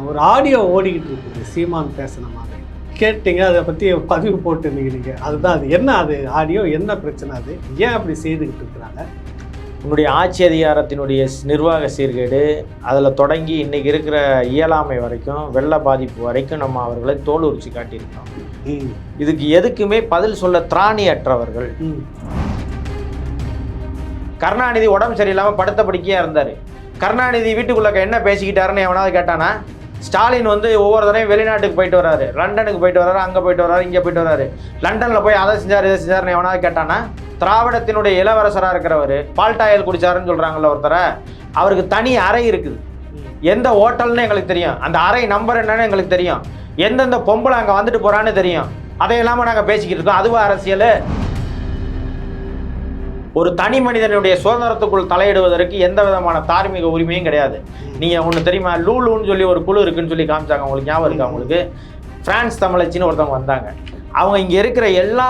ஒரு ஆடியோ ஓடிக்கிட்டு இருக்குது சீமான் பேசின மாதிரி கேட்டீங்க. அதை பற்றி பதிவு போட்டுருந்தீங்க நீங்கள். அதுதான் அது என்ன, அது ஆடியோ என்ன பிரச்சனை, அது ஏன் அப்படி செய்துக்கிட்டு இருக்கிறாங்க? உன்னுடைய ஆட்சி அதிகாரத்தினுடைய நிர்வாக சீர்கேடு அதில் தொடங்கி இன்றைக்கி இருக்கிற இயலாமை வரைக்கும் வெள்ள பாதிப்பு வரைக்கும் நம்ம அவர்களை தோல் உரிச்சு காட்டியிருக்கோம். இதுக்கு எதுக்குமே பதில் சொல்ல திராணியற்றவர்கள். கருணாநிதி உடம்பு சரியில்லாமல் படுத்த படுக்கையாக இருந்தார். கருணாநிதி வீட்டுக்குள்ளே என்ன பேசிக்கிட்டாருன்னு எவனாவது கேட்டானா? ஸ்டாலின் வந்து ஒவ்வொரு தடவையும் வெளிநாட்டுக்கு போயிட்டு வராரு, லண்டனுக்கு போயிட்டு வராரு, அங்கே போயிட்டு வராரு, இங்கே போயிட்டு வராரு. லண்டனில் போய் அதை செஞ்சார் இதை செஞ்சாருன்னு எவனாவது கேட்டானா? திராவிடத்தினுடைய இளவரசராக இருக்கிறவர் பால்டாயல் குடிச்சாருன்னு சொல்கிறாங்கல்ல ஒருத்தரை, அவருக்கு தனி அறை இருக்குது. எந்த ஹோட்டல்னு எங்களுக்கு தெரியும், அந்த அறை நம்பர் என்னன்னு எங்களுக்கு தெரியும், எந்தெந்த பொம்பளை அங்கே வந்துட்டு போகிறான்னு தெரியும். அதை இல்லாமல் நாங்கள் பேசிக்கிட்டு இருக்கோம். அதுவா அரசியல்? ஒரு தனி மனிதனுடைய சுதந்திரத்துக்குள் தலையிடுவதற்கு எந்த விதமான தார்மீக உரிமையும் கிடையாது. நீங்கள் ஒன்று தெரியுமா, லூலுன்னு சொல்லி ஒரு குழு இருக்குன்னு சொல்லி காமிச்சாங்க, உங்களுக்கு ஞாபகம் இருக்கா? உங்களுக்கு பிரான்ஸ் தமிழச்சின்னு ஒருத்தவங்க வந்தாங்க. அவங்க இங்கே இருக்கிற எல்லா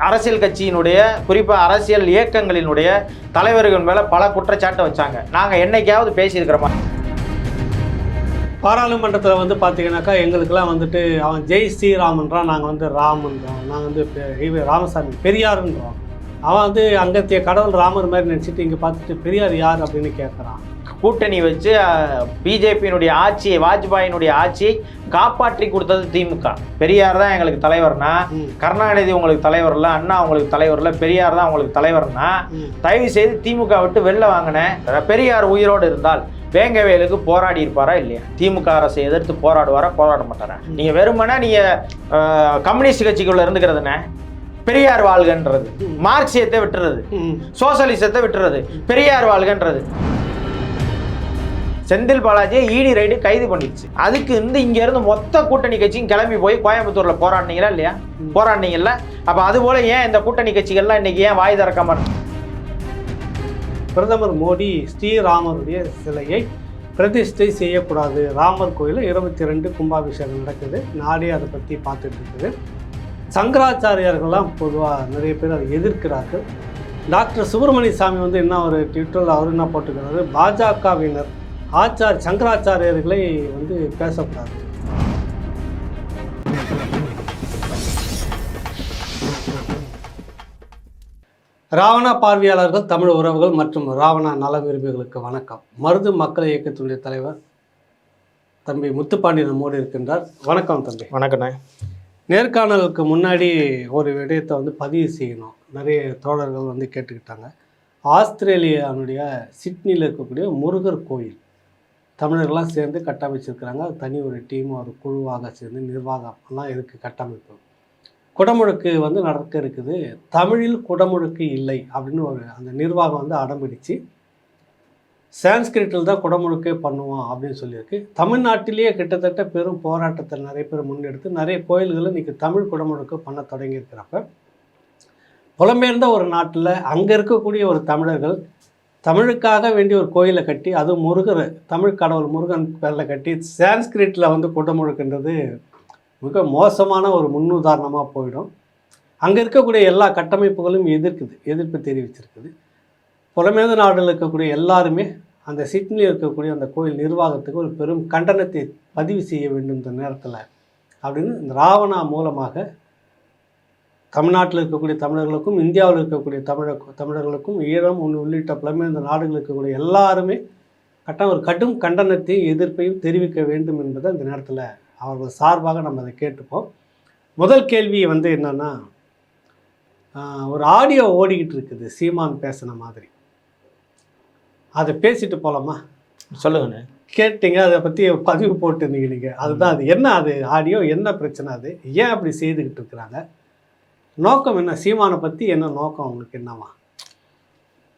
அரசியல் கட்சியினுடைய குறிப்பாக அரசியல் இயக்கங்களினுடைய தலைவர்கள் மேலே பல குற்றச்சாட்டை வச்சாங்க. நாங்கள் என்னைக்காவது பேசியிருக்கிறோமா? பாராளுமன்றத்தில் வந்து பார்த்தீங்கன்னாக்கா எங்களுக்கெல்லாம் வந்துட்டு அவன் ஜெய் ஸ்ரீராமன்றான், நாங்கள் வந்து ராமன்றோம், நாங்கள் வந்து ராமசாமி பெரியாருன்றோம். அவன் வந்து அங்கத்திய கடவுள் ராமர் மாதிரி நினச்சிட்டு இங்கே பார்த்துட்டு பெரியார் யார் அப்படின்னு கேட்குறான். கூட்டணி வச்சு பிஜேபியினுடைய ஆட்சியை, வாஜ்பாயினுடைய ஆட்சியை காப்பாற்றி கொடுத்தது திமுக. பெரியார் தான் எங்களுக்கு தலைவர்னா, கருணாநிதி உங்களுக்கு தலைவர் இல்லை, அண்ணா உங்களுக்கு தலைவர் இல்லை, பெரியார் தான் உங்களுக்கு தலைவர்னா, தயவு செய்து திமுக விட்டு வெளில வாங்கினேன். பெரியார் உயிரோடு இருந்தால் வேங்கவேலுக்கு போராடி இருப்பாரா இல்லையா? திமுக அரசை எதிர்த்து போராடுவாரா? போராட மாட்டாரா? நீங்கள் வெறுமனா நீங்கள் கம்யூனிஸ்ட் கட்சிக்குள்ள இருந்துக்கிறதுனே பெரியார் வாழ்கன்றது, மார்க்சியத்தை விட்டுறது, சோசலிசத்தை விட்டுறது, பெரியார் வாழ்கன்றது. செந்தில் பாலாஜியை இடி ரைடு கைது பண்ணிடுச்சு. அதுக்கு இங்க இருந்து மொத்த கூட்டணி கட்சியும் கிளம்பி போய் கோயம்புத்தூர்ல போராடினீங்களா இல்லையா? போராடினீங்கல்ல. அப்ப அது போல ஏன் இந்த கூட்டணி கட்சிகள்லாம் இன்னைக்கு ஏன் வாய் திறக்காம? பிரதமர் மோடி ஸ்ரீராமருடைய சிலையை பிரதிஷ்டை செய்யக்கூடாது. ராமர் கோயிலில் 22 கும்பாபிஷேகம் நடக்குது. நாடே அதை பற்றி பார்த்துட்டு இருக்குது. சங்கராச்சாரியார்கள்லாம் பொதுவாக நிறைய பேர் அதை எதிர்க்கிறார்கள். டாக்டர் சுப்பிரமணிய சாமி வந்து என்ன ஒரு ட்விட்டரில் அவர் என்ன போட்டுக்கிறாரு, பாஜகவினர் சங்கராச்சாரியர்களை வந்து பேசக்கூடாது. ராவணா பார்வையாளர்கள், தமிழ் உறவுகள் மற்றும் ராவணா நல விரும்பிகளுக்கு வணக்கம். மருது மக்கள் இயக்கத்தினுடைய தலைவர் தம்பி முத்துப்பாண்டி நம்மோடு இருக்கின்றார். வணக்கம் தம்பி. வணக்கண்ணே. நேர்காணலுக்கு முன்னாடி ஒரு விடயத்தை வந்து பதிவு செய்யணும். நிறைய தோழர்கள் வந்து கேட்டுக்கிட்டாங்க. ஆஸ்திரேலியாவுடைய சிட்னியில் இருக்கக்கூடிய முருகர் கோயில் தமிழர்கள்லாம் சேர்ந்து கட்டமைச்சிருக்கிறாங்க. அது தனி ஒரு டீம், ஒரு குழுவாக சேர்ந்து நிர்வாகம்லாம் இருக்குது. கட்டமைப்பு குடமுழுக்கு வந்து நடக்க இருக்குது. தமிழில் குடமுழுக்கு இல்லை அப்படின்னு ஒரு அந்த நிர்வாகம் வந்து அடம்பிடிச்சு சான்ஸ்கிரிட்டில் தான் குடமுழுக்கே பண்ணுவோம் அப்படின்னு சொல்லியிருக்கு. தமிழ்நாட்டிலேயே கிட்டத்தட்ட பெரும் போராட்டத்தை நிறைய பேர் முன்னெடுத்து நிறைய கோயில்களை இன்றைக்கி தமிழ் குடமுழுக்கு பண்ண தொடங்கியிருக்கிறப்ப, புலம்பெயர்ந்த ஒரு நாட்டில் அங்கே இருக்கக்கூடிய ஒரு தமிழர்கள் தமிழுக்காக வேண்டிய ஒரு கோயிலை கட்டி, அதுவும் முருகர் தமிழ் கடவுள் முருகன் பேரில் கட்டி சான்ஸ்கிரிட்டில் வந்து குடமுழுக்குன்றது மிக மோசமான ஒரு முன்னுதாரணமாக போயிடும். அங்கே இருக்கக்கூடிய எல்லா கட்டமைப்புகளும் எதிர்ப்பு தெரிவிச்சிருக்குது. புலம்பெயர்ந்த நாடுகளில் இருக்கக்கூடிய எல்லாருமே அந்த சிட்னியில் இருக்கக்கூடிய அந்த கோயில் நிர்வாகத்துக்கு ஒரு பெரும் கண்டனத்தை பதிவு செய்ய வேண்டும் இந்த நேரத்தில் அப்படின்னு இந்த ராவணா மூலமாக தமிழ்நாட்டில் இருக்கக்கூடிய தமிழர்களுக்கும் இந்தியாவில் இருக்கக்கூடிய தமிழர்களுக்கும் ஈழம் உள்ளிட்ட புலம்பெயர்ந்த நாடுகளில் இருக்கக்கூடிய எல்லாருமே ஒரு கடும் கண்டனத்தையும் எதிர்ப்பையும் தெரிவிக்க வேண்டும் என்பதை இந்த நேரத்தில் அவர்கள் சார்பாக நம்ம அதை கேட்டுப்போம். முதல் கேள்வி வந்து என்னென்னா, ஒரு ஆடியோ ஓடிக்கிட்டு இருக்குது சீமான் பேசின மாதிரி. அதை பேசிட்டு போகலாமா? சொல்லுங்கண்ணே. கேட்டீங்க, அதை பற்றி பதிவு போட்டுருந்தீங்க நீங்கள். அதுதான் அது என்ன, அது ஆடியோ என்ன பிரச்சனை, அது ஏன் அப்படி செய்துக்கிட்டு இருக்கிறாங்க, நோக்கம் என்ன, சீமானை பற்றி என்ன நோக்கம் அவங்களுக்கு என்னவா?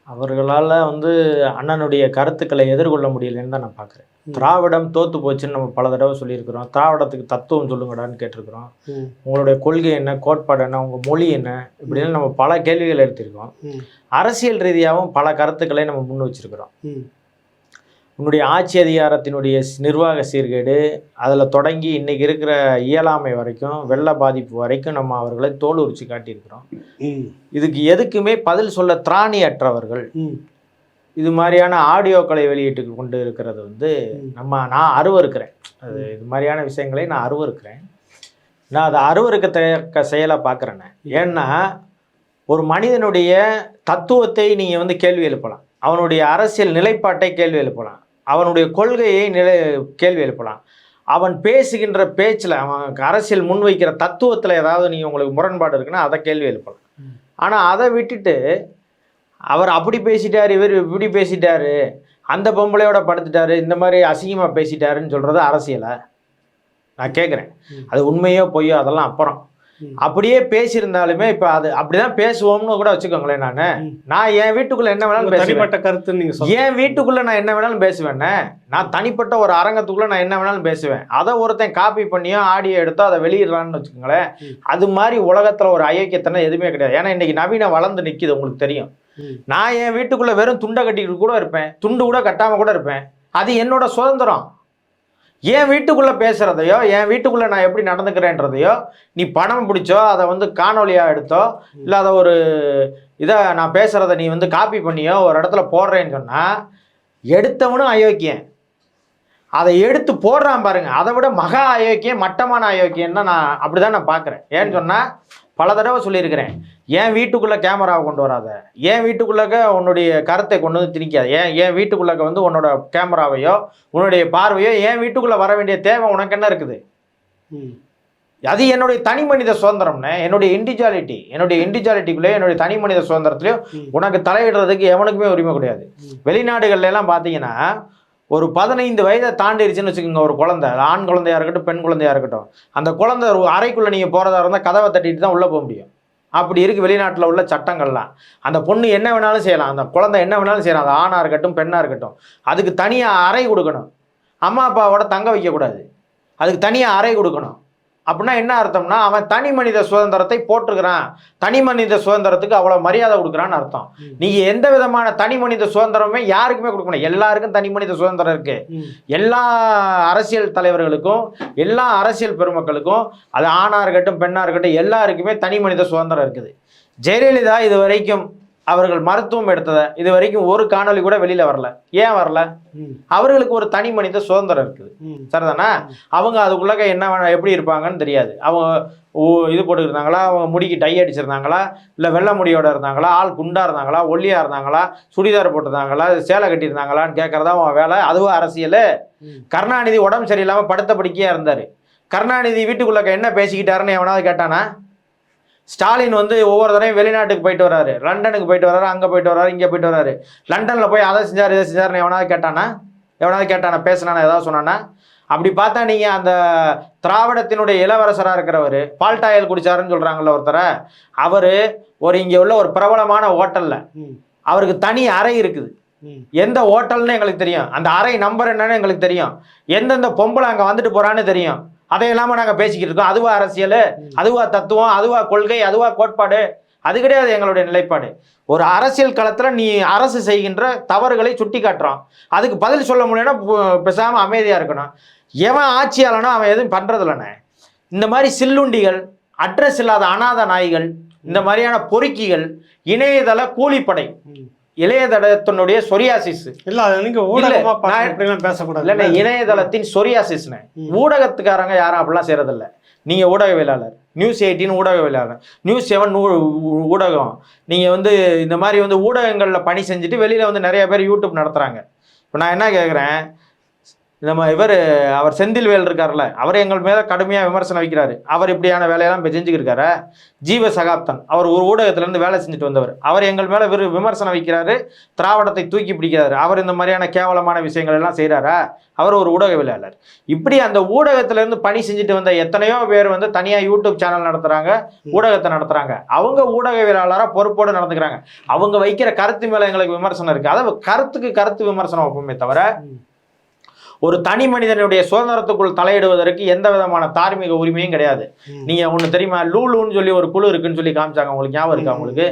அவர்களால் வந்து அண்ணனுடைய கருத்துக்களை எதிர்கொள்ள முடியலன்னு தான் நான் பார்க்குறேன். திராவிடம் தோற்று போச்சுன்னு நம்ம பல தடவை சொல்லியிருக்கிறோம். திராவிடத்துக்கு தத்துவம் சொல்லுங்கடான்னு கேட்டிருக்கிறோம். உங்களுடைய கொள்கை என்ன, கோட்பாடு என்ன, உங்கள் மொழி என்ன, இப்படின்னு நம்ம பல கேள்விகள் எடுத்திருக்கோம். அரசியல் ரீதியாகவும் பல கருத்துக்களை நம்ம முன் வச்சிருக்கிறோம். உன்னுடைய ஆட்சி அதிகாரத்தினுடைய நிர்வாக சீர்கேடு அதில் தொடங்கி இன்றைக்கி இருக்கிற இயலாமை வரைக்கும் வெள்ள பாதிப்பு வரைக்கும் நம்ம அவர்களை தோல் உரிச்சு காட்டியிருக்கிறோம். இதுக்கு எதுக்குமே பதில் சொல்ல திராணியற்றவர்கள். இது மாதிரியான ஆடியோக்களை வெளியிட்டு கொண்டு இருக்கிறது வந்து நான் அருவருக்கிறேன். அது இது மாதிரியான விஷயங்களை நான் அருவருக்கிறேன். நான் அதை அருவருக்கத்தக்க செயலை பார்க்குறேன்னு. ஏன்னா ஒரு மனிதனுடைய தத்துவத்தை நீங்கள் வந்து கேள்வி எழுப்பலாம், அவனுடைய அரசியல் நிலைப்பாட்டை கேள்வி எழுப்பலாம், அவனுடைய கொள்கையை கேள்வி எழுப்பலாம், அவன் பேசுகின்ற பேச்சில் அவன் அரசியல் முன்வைக்கிற தத்துவத்தில் ஏதாவது நீங்கள் உங்களுக்கு முரண்பாடு இருக்குன்னா அதை கேள்வி எழுப்பலாம். ஆனால் அதை விட்டுட்டு அவர் அப்படி பேசிட்டார், இவர் இப்படி பேசிட்டாரு, அந்த பொம்பளையோட படுத்துட்டாரு, இந்த மாதிரி அசிங்கமாக பேசிட்டாருன்னு சொல்கிறது அரசியலை? நான் கேட்குறேன். அது உண்மையோ பொய்யோ அதெல்லாம் அப்புறம். அப்படியே பேசியிருந்தாலுமே இப்போ அது அப்படிதான் பேசுவோம்னு கூட வச்சுக்கோங்களேன். நான் என் வீட்டுக்குள்ள என்ன வேணாலும் தனிப்பட்ட கருத்து நீங்க என் வீட்டுக்குள்ள நான் என்ன வேணாலும் பேசுவேன்னே. நான் தனிப்பட்ட ஒரு அரங்கத்துக்குள்ள நான் என்ன வேணாலும் பேசுவேன். அதை ஒருத்தன் காப்பி பண்ணியோ ஆடியோ எடுத்தோ அதை வெளியிடலான்னு வச்சுக்கோங்களேன். அது மாதிரி உலகத்துல ஒரு ஐக்கியத்தனை எதுவுமே கிடையாது. ஏன்னா இன்னைக்கு நவீன வளர்ந்து நிற்கிது, உங்களுக்கு தெரியும். நான் என் வீட்டுக்குள்ள வெறும் துண்டை கட்டிக்கிட்டு கூட இருப்பேன், துண்டு கூட கட்டாம கூட இருப்பேன். அது என்னோட சுதந்திரம். என் வீட்டுக்குள்ளே பேசுகிறதையோ என் வீட்டுக்குள்ளே நான் எப்படி நடந்துக்கிறேன்றதையோ நீ பணம் பிடிச்சோ அதை வந்து காணொலியாக எடுத்தோ இல்லை அதை ஒரு இதை நான் பேசுகிறத நீ வந்து காப்பி பண்ணியோ ஒரு இடத்துல போடுறேன்னு சொன்னால் எடுத்தவனும் அயோக்கியன். அதை எடுத்து போடுறான் பாருங்க, அதை விட மகா அயோக்கியம் மட்டமான அயோக்கியம் தான். நான் அப்படி தான் நான் பார்க்குறேன். ஏன்னு சொன்னால் பல தடவை சொல்லியிருக்கிறேன், என் வீட்டுக்குள்ளே கேமராவை கொண்டு வராத, என் வீட்டுக்குள்ளக்க உன்னுடைய கருத்தை கொண்டு வந்து திணிக்காது, என் வீட்டுக்குள்ளக்க வந்து உன்னோட கேமராவையோ உன்னுடைய பார்வையோ என் வீட்டுக்குள்ளே வர வேண்டிய தேவை உனக்கு என்ன இருக்குது? அது என்னுடைய தனி மனித சுதந்திரம்னு, என்னுடைய இண்டிவிஜுவாலிட்டிக்குள்ளே என்னுடைய தனி மனித சுதந்திரத்துலையும் உனக்கு தலையிடுறதுக்கு எவனுக்குமே உரிமை கிடையாது. வெளிநாடுகள்ல எல்லாம் பார்த்தீங்கன்னா ஒரு 15 வயதை தாண்டிடுச்சுன்னு வச்சுக்கோங்க, ஒரு குழந்தை, ஆண் குழந்தையா இருக்கட்டும் பெண் குழந்தையா இருக்கட்டும், அந்த குழந்தை ஒரு அறைக்குள்ளே நீங்கள் போகிறதா இருந்தால் கதவை தட்டிட்டு தான் உள்ளே போக முடியும். அப்படி இருக்குது வெளிநாட்டில் உள்ள சட்டங்கள்லாம். அந்த பொண்ணு என்ன வேணாலும் செய்யலாம், அந்த குழந்தை என்ன வேணாலும் செய்யலாம், அது ஆணாக இருக்கட்டும் பெண்ணாக இருக்கட்டும். அதுக்கு தனியாக அறை கொடுக்கணும். அம்மா அப்பாவோட தங்க வைக்கக்கூடாது, அதுக்கு தனியாக அறை கொடுக்கணும். அப்படின்னா என்ன அர்த்தம்னா அவன் தனி மனித சுதந்திரத்தை போட்டுக்கிறான், தனி மனித சுதந்திரத்துக்கு அவ்வளோ மரியாதை கொடுக்குறான்னு அர்த்தம். நீங்கள் எந்த விதமான தனி மனித சுதந்திரமே யாருக்குமே கொடுக்க முடியாது. எல்லாருக்கும் தனி மனித சுதந்திரம் இருக்கு. எல்லா அரசியல் தலைவர்களுக்கும் எல்லா அரசியல் பெருமக்களுக்கும், அது ஆணாக இருக்கட்டும் பெண்ணாக இருக்கட்டும், எல்லாருக்குமே தனி மனித சுதந்திரம் இருக்குது. ஜெயலலிதா இது வரைக்கும் அவர்கள் மருத்துவம் எடுத்ததை இது வரைக்கும் ஒரு காணொலி கூட வெளியில வரல. ஏன் வரல? அவர்களுக்கு ஒரு தனி மனித சுதந்திரம் இருக்குது, சரிதானே? அவங்க அதுக்குள்ள என்ன எப்படி இருப்பாங்கன்னு தெரியாது. அவங்க இது போட்டுக்கிருந்தாங்களா, அவங்க முடிக்கு டை அடிச்சிருந்தாங்களா, இல்லை வெள்ளை முடியோட இருந்தாங்களா, ஆள் குண்டா இருந்தாங்களா, ஒல்லியா இருந்தாங்களா, சுடிதார் போட்டிருந்தாங்களா, சேலை கட்டியிருந்தாங்களான்னு கேட்கறதா அவன் வேலை. அதுவும் அரசியல். கருணாநிதி உடம்பு சரியில்லாமல் படுத்த படுக்கையா இருந்தார். கருணாநிதி வீட்டுக்குள்ள என்ன பேசிக்கிட்டாருன்னு எவனாவது கேட்டானா? ஸ்டாலின் வந்து ஒவ்வொரு தடையும் வெளிநாட்டுக்கு போயிட்டு வர்றாரு, லண்டனுக்கு போயிட்டு வர்றாரு, அங்கே போயிட்டு வர்றாரு, இங்கே போயிட்டு வர்றாரு. லண்டனில் போய் அதை செஞ்சார் இதை செஞ்சாருன்னு எவனாவது கேட்டானா? பேசினானா? ஏதாவது சொன்னானா? அப்படி பார்த்தா நீங்கள் அந்த திராவிடத்தினுடைய இளவரசராக இருக்கிறவர் பால்டாயில் குடிச்சாருன்னு சொல்கிறாங்கல்ல ஒருத்தரை, அவர் இங்கே உள்ள ஒரு பிரபலமான ஹோட்டலில் அவருக்கு தனி அறை இருக்குது. எந்த ஹோட்டல்னு எங்களுக்கு தெரியும், அந்த அறை நம்பர் என்னன்னு எங்களுக்கு தெரியும், எந்தெந்த பொம்பளை அங்கே வந்துட்டு போகிறான்னு தெரியும். அதை இல்லாமல் நாங்கள் பேசிக்கிட்டு இருக்கோம். அதுவா அரசியல்? அதுவா தத்துவம்? அதுவா கொள்கை? அதுவா கோட்பாடு? அது கிடையாது எங்களுடைய நிலைப்பாடு. ஒரு அரசியல் களத்தில் நீ அரசு செய்கின்ற தவறுகளை சுட்டி காட்டுறோம், அதுக்கு பதில் சொல்ல முடியும்னா பேசாமல் அமைதியாக இருக்கணும். எவன் ஆட்சியாளனோ அவன் எதுவும் பண்ணுறதில்லண்ணே. இந்த மாதிரி சில்லுண்டிகள், அட்ரஸ் இல்லாத அநாத நாய்கள், இந்த மாதிரியான பொறுக்கிகள், இணையதள கூலிப்படை, இளையதளத்தினுடைய சொரியாசிஸ் இல்ல, நீங்க பேசக்கூடாது இல்ல, இணையதளத்தின் சொரியாசிஸ்னு. ஊடகத்துக்காரங்க யாரும் அப்படிலாம் செய்யறதில்ல. நீங்க ஊடகவியலாளர், நியூஸ் 18 ஊடகவியலாளர், நியூஸ் 7 ஊடகம், நீங்க வந்து இந்த மாதிரி வந்து ஊடகங்கள்ல பணி செஞ்சுட்டு வெளியில வந்து நிறைய பேர் யூடியூப் நடத்துறாங்க. இப்போ நான் என்ன கேட்குறேன், நம்ம அவர் செந்தில்வேல் இருக்கார்ல, அவர் எங்கள் மேலே கடுமையாக விமர்சனம் வைக்கிறாரு. அவர் இப்படியான வேலையெல்லாம் இப்போ செஞ்சுக்கிருக்காரு. ஜீவ சகாப்தன், அவர் ஒரு ஊடகத்திலேருந்து வேலை செஞ்சுட்டு வந்தவர், அவர் எங்கள் மேலே விமர்சனம் வைக்கிறாரு, திராவிடத்தை தூக்கி பிடிக்கிறாரு. அவர் இந்த மாதிரியான கேவலமான விஷயங்கள் எல்லாம் செய்கிறாரா? அவர் ஒரு ஊடகவியலாளர். இப்படி அந்த ஊடகத்திலேருந்து பணி செஞ்சுட்டு வந்த எத்தனையோ பேர் வந்து தனியாக யூடியூப் சேனல் நடத்துகிறாங்க, ஊடகத்தை நடத்துகிறாங்க. அவங்க ஊடகவியலாளராக பொறுப்போடு நடந்துக்கிறாங்க. அவங்க வைக்கிற கருத்து மேலே எங்களுக்கு விமர்சனம் இருக்குது. அதாவது கருத்துக்கு கருத்து விமர்சனம் வைப்போமே தவிர ஒரு தனி மனிதனுடைய சுதந்திரத்துக்குள் தலையிடுவதற்கு எந்த விதமான தார்மீக உரிமையும் கிடையாது. நீங்க ஒண்ணு தெரியுமா, லூலுன்னு சொல்லி ஒரு குழு இருக்குன்னு சொல்லி காமிச்சாங்க, உங்களுக்கு ஞாபகம் இருக்கா? உங்களுக்கு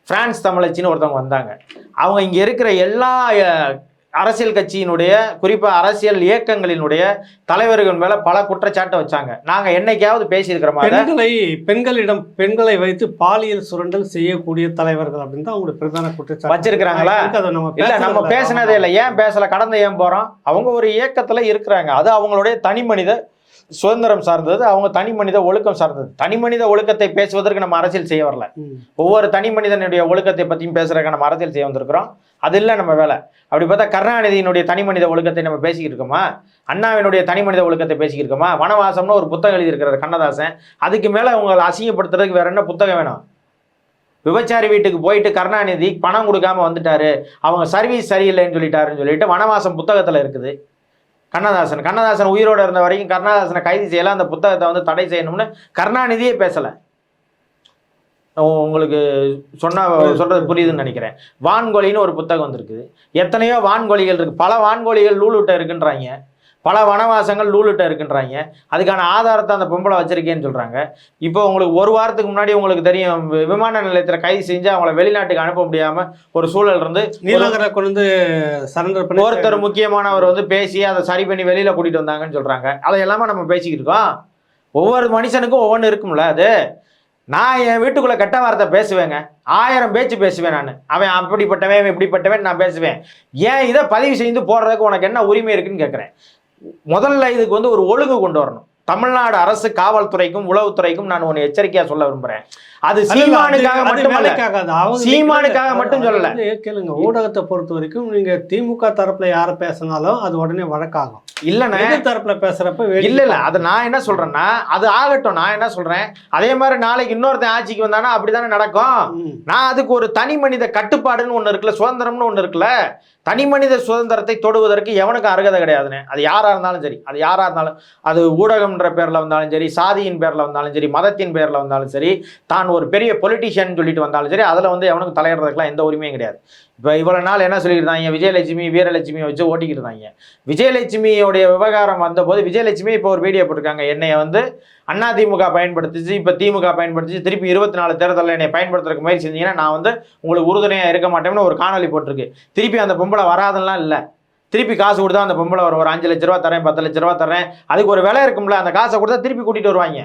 பிரான்ஸ் தமிழச்சின்னு ஒருத்தவங்க வந்தாங்க. அவங்க இங்க இருக்கிற எல்லா அரசியல் கட்சியினுடைய குறிப்பாக அரசியல் இயக்கங்களினுடைய தலைவர்கள் மேல பல குற்றச்சாட்டை வச்சாங்க. நாங்க என்னைக்காவது பேசியிருக்கிறோமா? பெண்களை வைத்து பாலியல் சுரண்டல் செய்யக்கூடிய தலைவர்கள் அப்படின்னு தான் அவங்களுடைய பிரதான குற்றச்சாட்டு வச்சிருக்கிறாங்களா? இல்ல, நம்ம பேசினதே இல்லை. ஏன் பேசல? கடந்து ஏன் போறோம்? அவங்க ஒரு இயக்கத்துல இருக்கிறாங்க. அது அவங்களுடைய தனி மனித சுதந்திரம் சார்ந்தது, அவங்க தனி மனித ஒழுக்கம் சார்ந்தது. தனி மனித ஒழுக்கத்தை பேசுவதற்கு நம்ம அரசியல் செய்ய வரல. ஒவ்வொரு தனி மனிதனுடைய ஒழுக்கத்தை பற்றியும் பேசுறதுக்கு நம்ம அரசியல் செய்ய வந்திருக்கிறோம். அது இல்லை நம்ம வேலை. அப்படி பார்த்தா கருணாநிதியினுடைய தனி மனித ஒழுக்கத்தை நம்ம பேசிக்கிட்டு இருக்கோமா? அண்ணாவினுடைய தனி மனித ஒழுக்கத்தை பேசிக்கிட்டு இருக்கோமா? வனவாசம்னு ஒரு புத்தகம் எழுதியிருக்கிறார் கண்ணதாசன். அதுக்கு மேலே உங்களை அசிங்கப்படுத்துறதுக்கு வேற என்ன புத்தகம் வேணும்? விபச்சாரி வீட்டுக்கு போயிட்டு கருணாநிதி பணம் கொடுக்காம வந்துட்டாரு, அவங்க சர்வீஸ் சரியில்லைன்னு சொல்லிட்டு வனவாசம் புத்தகத்தில் இருக்குது. கண்ணதாசன் உயிரோடு இருந்த வரைக்கும் கருணாதாசனை கைது செய்யலாம், அந்த புத்தகத்தை வந்து தடை செய்யணும்னு கருணாநிதியே பேசலை. உங்களுக்கு சொல்றது புரியுதுன்னு நினைக்கிறேன். வான்கோழின்னு ஒரு புத்தகம் வந்திருக்குது. எத்தனையோ வான்கோழிகள் இருக்கு. பல வான்கோழிகள் லூலுட்ட இருக்குன்றாங்க, பல வனவாசங்கள் லூலுட்ட இருக்குன்றாங்க. அதுக்கான ஆதாரத்தை அந்த பொம்பளை வச்சிருக்கேன்னு சொல்றாங்க. இப்போ உங்களுக்கு ஒரு வாரத்துக்கு முன்னாடி உங்களுக்கு தெரியும், விமான நிலையத்தில் கைது செஞ்சு அவங்கள வெளிநாட்டுக்கு அனுப்ப முடியாம ஒரு சூழல் இருந்து நீலகரை கொண்டு சரண்டர் பண்ணி ஒருத்தர் முக்கியமானவர் வந்து பேசி அதை சரி பண்ணி வெளியில கூட்டிட்டு வந்தாங்கன்னு சொல்றாங்க. அதை எல்லாமே நம்ம பேசிக்கிட்டு இருக்கோம். ஒவ்வொரு மனுஷனுக்கும் ஒவ்வொன்று இருக்கும்ல. அது நான் என் வீட்டுக்குள்ள கெட்ட வார்த்தை பேசுவேங்க, 1000 பேச்சு பேசுவேன். நான் அவன் அப்படிப்பட்டவன் இப்படிப்பட்டவன் நான் பேசுவேன். ஏன் இதை பதிவு செய்து போடுறதுக்கு உனக்கு என்ன உரிமை இருக்குன்னு கேட்குறேன். முதல்ல இதுக்கு வந்து ஒரு ஒழுங்கு கொண்டு வரணும். தமிழ்நாடு அரசு காவல்துறைக்கும் உளவுத்துறைக்கும் நான் ஒன்று எச்சரிக்கையா சொல்ல விரும்புறேன். அது சீமானுக்காக மட்டும் சொல்லல. கேளுங்க, ஊடகத்தை பொறுத்த வரைக்கும் நீங்க திமுக தரப்புல யார பேசினாலும் அது உடனே வழக்காகும். இல்ல தரப்புல பேசுறப்ப இல்ல அது நான் என்ன சொல்றேன்னா, அது ஆகட்டும். நான் என்ன சொல்றேன், அதே மாதிரி நாளைக்கு இன்னொருத்தன் ஆட்சிக்கு வந்தானா அப்படித்தானே நடக்கும். நான் அதுக்கு ஒரு தனி மனித கட்டுப்பாடுன்னு ஒண்ணு இருக்குல்ல, சுதந்திரம்னு ஒண்ணு இருக்குல்ல. தனி மனித சுதந்திரத்தை தொடுவதற்கு எவனுக்கு அருகதை கிடையாதுன்னு. அது யாரா இருந்தாலும் சரி, அது யாரா இருந்தாலும், அது ஊடகம்ன்ற பேர்ல வந்தாலும் சரி, சாதியின் பேர்ல வந்தாலும் சரி, மதத்தின் பேர்ல வந்தாலும் சரி, தான் ஒரு பெரிய பொலிட்டிஷியன் சொல்லிட்டு வந்தாலும் சரி, அதுல வந்து எவனுக்கு தலையிடுறதுக்குலாம் எந்த உரிமையும் கிடையாது. இப்போ இவ்வளவு நாள் என்ன சொல்லியிருந்தாங்க, விஜயலட்சுமி வீரலட்சுமியை வச்சு ஓட்டிக்கிட்டு இருந்தாங்க. விஜயலட்சுமியோடைய விவகாரம் வந்தபோது விஜயலட்சுமி இப்போ ஒரு வீடியோ போட்டிருக்காங்க, என்னைய வந்து அதிமுக பயன்படுத்திச்சு, இப்போ திமுக பயன்படுத்திச்சு, திருப்பி 24 தேர்தலில் என்னை பயன்படுத்துறதுக்கு முயற்சி செஞ்சீங்கன்னா நான் வந்து உங்களுக்கு உறுதுணையாக இருக்க மாட்டேன்னு ஒரு காணொலி போட்டிருக்கு. திருப்பி அந்த பொம்பளை வராதெல்லாம் இல்லை, திருப்பி காசு கொடுத்தா அந்த பொம்பளை வரும். ஒரு 5 லட்ச ரூபா தரேன், 10 லட்ச ரூபா தரேன், அதுக்கு ஒரு விலை இருக்கும்ல, அந்த காசை கொடுத்தா திருப்பி கூட்டிகிட்டு வருவாங்க.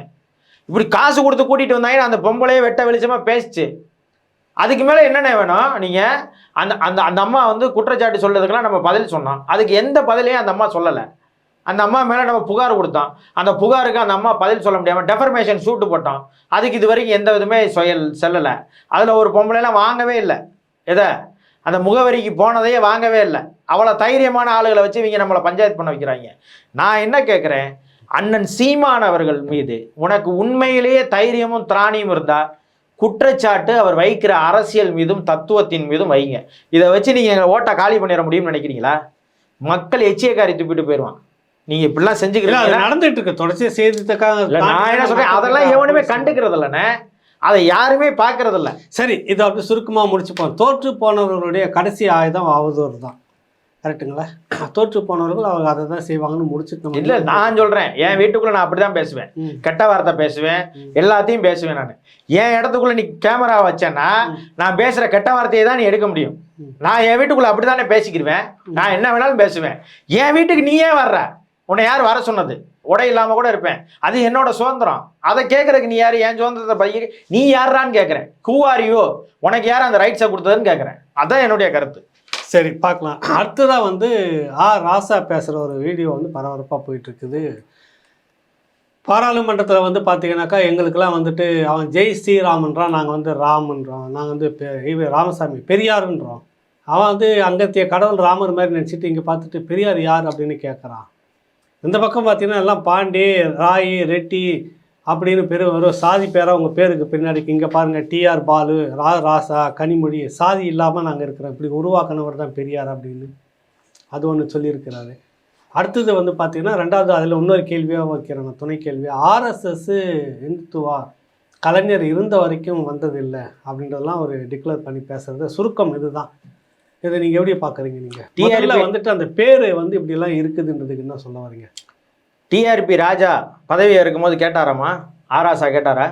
இப்படி காசு கொடுத்து கூட்டிகிட்டு வந்தாங்கன்னா அந்த பொம்பளையே வெட்ட வெளிச்சமாக பேசிச்சு. அதுக்கு மேலே என்னென்ன வேணும்? நீங்கள் அந்த அந்த அந்த அம்மா வந்து குற்றச்சாட்டு சொல்றதுக்கெல்லாம் நம்ம பதில் சொன்னோம், அதுக்கு எந்த பதிலையும் அந்த அம்மா சொல்லலை. அந்த அம்மா மேலே நம்ம புகார் கொடுத்தோம், அந்த புகாருக்கு அந்த அம்மா பதில் சொல்ல முடியாமல் டெஃபர்மேஷன் சூட்டு போட்டோம். அதுக்கு இது வரைக்கும் எந்த விதமே செல்லலை. அதில் ஒரு பொம்பளைலாம் வாங்கவே இல்லை, எதை அந்த முகவரிக்கு போனதையே வாங்கவே இல்லை. அவ்வளோ தைரியமான ஆளுகளை வச்சு இவங்க நம்மளை பஞ்சாயத்து பண்ண வைக்கிறாங்க. நான் என்ன கேட்குறேன், அண்ணன் சீமான் அவர்கள் மீது உனக்கு உண்மையிலேயே தைரியமும் திராணியும் இருந்தால் குற்றச்சாட்டு அவர் வைக்கிற அரசியல் மீதும் தத்துவத்தின் மீதும் வைங்க. இதை வச்சு நீங்கள் ஓட்டை காலி பண்ணிட முடியும்னு நினைக்கிறீங்களா? மக்கள் எச்சியக்காரி துப்பிட்டு போயிடுவான். நீங்க இப்படிலாம் செஞ்சுக்கிறீங்க, நடந்துட்டு இருக்கு தொடர்ச்சியா செய்திக்காக. நான் என்ன சொல்றேன், அதெல்லாம் எவனுமே கண்டுக்கிறது இல்லைண்ணே, அதை யாருமே பார்க்கறது இல்லை. சரி, இதை அப்படி சுருக்கமாக முடிச்சுப்போம். தோற்று போனவர்களுடைய கடைசி ஆயுதம் அவதூறு தான், கரெக்டுங்களா? தோற்று போனவர்கள் அவங்க அதை தான் செய்வாங்கன்னு முடிச்சுக்கணும். இல்லை, நான் சொல்றேன், என் வீட்டுக்குள்ள நான் அப்படிதான் பேசுவேன், கெட்ட வார்த்தை பேசுவேன், எல்லாத்தையும் பேசுவேன். நான் என் இடத்துக்குள்ள நீ கேமரா வச்சேன்னா நான் பேசுற கெட்ட வார்த்தையை தான் நீ எடுக்க முடியும். நான் என் வீட்டுக்குள்ள அப்படித்தானே பேசிக்கிடுவேன், நான் என்ன வேணாலும் பேசுவேன். என் வீட்டுக்கு நீ ஏன் வர்ற? உன்னை யார் வர சொன்னது? உடை இல்லாம கூட இருப்பேன், அது என்னோட சுதந்திரம். அதை கேட்கறதுக்கு நீ யாரு? என் சுதந்திரத்தை படிக்க நீ யாரான்னு கேட்கறேன். கூவாரியோ, உனக்கு யார் அந்த ரைட்ஸை கொடுத்ததுன்னு கேட்கறேன். அதான் என்னுடைய கருத்து. சரி, பார்க்கலாம். அடுத்ததான் வந்து ராசா பேசுகிற ஒரு வீடியோ வந்து பரபரப்பாக போயிட்டுருக்குது. பாராளுமன்றத்தில் வந்து பார்த்தீங்கன்னாக்கா எங்களுக்கெல்லாம் வந்துட்டு அவன் ஜெய் ஸ்ரீராமன்றான், நாங்கள் வந்து ராமன்றோம், நாங்கள் வந்து ராமசாமி பெரியாருன்றோம். அவன் வந்து அங்கத்திய கடவுள் ராமர் மாதிரி நினச்சிட்டு இங்கே பார்த்துட்டு பெரியார் யார் அப்படின்னு கேட்குறான். இந்த பக்கம் பார்த்தீங்கன்னா எல்லாம் பாண்டே, ராய், ரெட்டி அப்படின்னு ஒரு சாதி பேராக உங்கள் பேருக்கு பின்னாடிக்கு இங்கே பாருங்கள், டிஆர் பாலு, ராசா, கனிமொழி, சாதி இல்லாமல் நாங்கள் இருக்கிறோம், இப்படி உருவாக்கினவர் தான் பெரியார் அப்படின்னு அது ஒன்று சொல்லியிருக்கிறாரு. அடுத்தது வந்து பார்த்திங்கன்னா ரெண்டாவது அதில் இன்னொரு கேள்வியாக வைக்கிறேன், துணை கேள்வி. ஆர்எஸ்எஸ் இந்துத்துவா கலைஞர் இருந்த வரைக்கும் வந்ததில்லை அப்படின்றதெல்லாம் ஒரு டிக்ளேர் பண்ணி பேசுகிறது சுருக்கம் இதுதான். இதை நீங்கள் எப்படி பார்க்குறீங்க? நீங்கள் டிஆர்பியில் வந்துட்டு அந்த பேர் வந்து இப்படிலாம் இருக்குதுன்றதுக்கு என்ன சொல்ல வரீங்க? டிஆர்பி ராஜா பதவியாக இருக்கும்போது கேட்டாராமா? ஆராசா கேட்டாரா?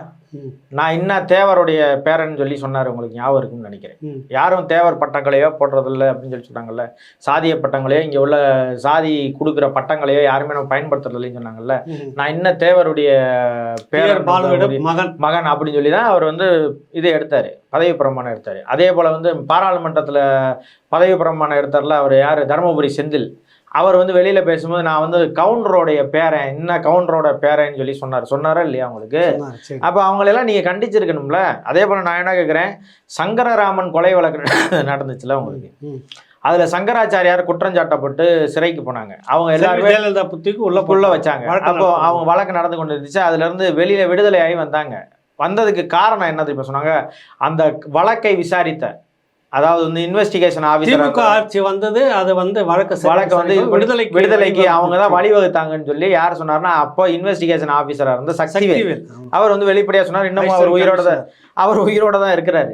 நான் இன்னும் தேவருடைய பேரன்னு சொல்லி சொன்னார், உங்களுக்கு ஞாபகம் இருக்குன்னு நினைக்கிறேன். யாரும் தேவர் பட்டங்களையோ போடுறதில்லை அப்படின்னு சொல்லி சொன்னாங்கல்ல. சாதிய பட்டங்களையோ இங்கே உள்ள சாதி கொடுக்குற பட்டங்களையோ யாருமே நம்ம பயன்படுத்துறதில்லைன்னு சொன்னாங்கல்ல. நான் இன்னும் தேவருடைய பேரன் மகன் அப்படின்னு சொல்லி தான் அவர் வந்து இதை எடுத்தார், பதவி பிரமாணம் எடுத்தார். அதே போல் வந்து பாராளுமன்றத்தில் பதவி பிரமாணம் எடுத்தார்ல அவர் யார், தருமபுரி செந்தில். அவர் வந்து வெளியில் பேசும்போது நான் வந்து கவுண்டரோடைய பேரன், இன்னும் கவுண்டரோட பேரன்னு சொல்லி சொன்னாரா இல்லையா உங்களுக்கு? அப்போ அவங்களெல்லாம் நீங்கள் கண்டிச்சிருக்கணும்ல. அதே போல் நான் என்ன கேட்குறேன், சங்கரராமன் கொலை வழக்கு நடந்துச்சுல உங்களுக்கு, அதில் சங்கராச்சாரியார் குற்றஞ்சாட்டப்பட்டு சிறைக்கு போனாங்க. அவங்க எல்லாருமே உள்ள வச்சாங்க. அப்போ அவங்க வழக்கு நடந்து கொண்டு இருந்துச்சு. அதுலேருந்து வெளியில் விடுதலை ஆகி வந்தாங்க. வந்ததுக்கு காரணம் என்னது இப்போ சொன்னாங்க, அந்த வழக்கை விசாரித்த, அதாவது வந்து இன்வெஸ்டிகேஷன் ஆஃபீஸர் ஆட்சி வந்தது, அது வந்து வழக்கு வந்து விடுதலைக்கு அவங்க தான் வழிவகுத்தாங்கன்னு சொல்லி யார் சொன்னார்னா, அப்போ இன்வெஸ்டிகேஷன் ஆஃபீஸராக இருந்த சக்திவேல் அவர் வந்து வெளிப்படையாக சொன்னார். இன்னும் அவர் உயிரோட தான் இருக்கிறாரு.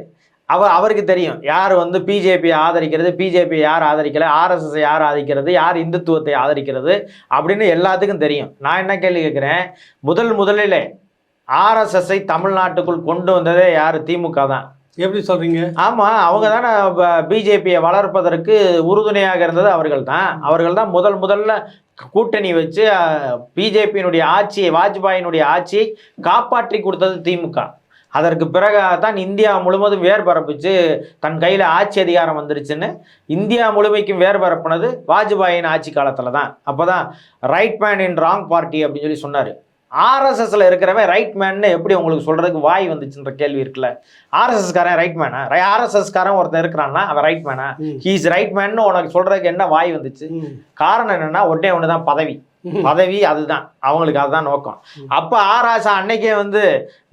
அவருக்கு தெரியும் யார் வந்து பிஜேபி ஆதரிக்கிறது, பிஜேபி யார் ஆதரிக்கல, ஆர்எஸ்எஸ் யார் ஆதரிக்கிறது, யார் இந்துத்துவத்தை ஆதரிக்கிறது அப்படின்னு எல்லாத்துக்கும் தெரியும். நான் என்ன கேள்வி கேட்குறேன், முதலிலே ஆர்எஸ்எஸ்ஐ தமிழ்நாட்டுக்குள் கொண்டு வந்ததே யார்? திமுக தான். எப்படி சொல்றீங்க? ஆமா, அவங்க தானே பிஜேபியை வளர்ப்பதற்கு உறுதுணையாக இருந்தது. அவர்கள் தான் முதல்ல கூட்டணி வச்சு பிஜேபியினுடைய ஆட்சியை, வாஜ்பாயினுடைய ஆட்சியை காப்பாற்றி கொடுத்தது திமுக. அதற்கு பிறகு தான் இந்தியா முழுவதும் வேர் பரப்புச்சு, தன் கையில் ஆட்சி அதிகாரம் வந்துருச்சுன்னு இந்தியா முழுமைக்கும் வேர் பரப்புனது வாஜ்பாயின் ஆட்சி காலத்தில் தான். அப்போ தான் right man in wrong party அப்படின்னு சொல்லி சொன்னார். ஆர்எஸ்எஸ்ல இருக்கிறவன் ரைட் மேன்னு எப்படி உங்களுக்கு சொல்றதுக்கு வாய் வந்துச்சுன்ற கேள்வி இருக்குல்ல. ஆர்எஸ்எஸ்காரன் ரைட் மேனா? ஆர்எஸ்எஸ்காரன் ஒருத்தன் இருக்கிறான்னா அவன் ரைட் மேனா? ஹீஸ் ரைட் மேன்னு உனக்கு சொல்றதுக்கு என்ன வாய் வந்துச்சு? காரணம் என்னன்னா, ஒன்று தான் பதவி, அதுதான் அவங்களுக்கு, அதுதான் நோக்கம். அப்ப ஆராசா அன்னைக்கே வந்து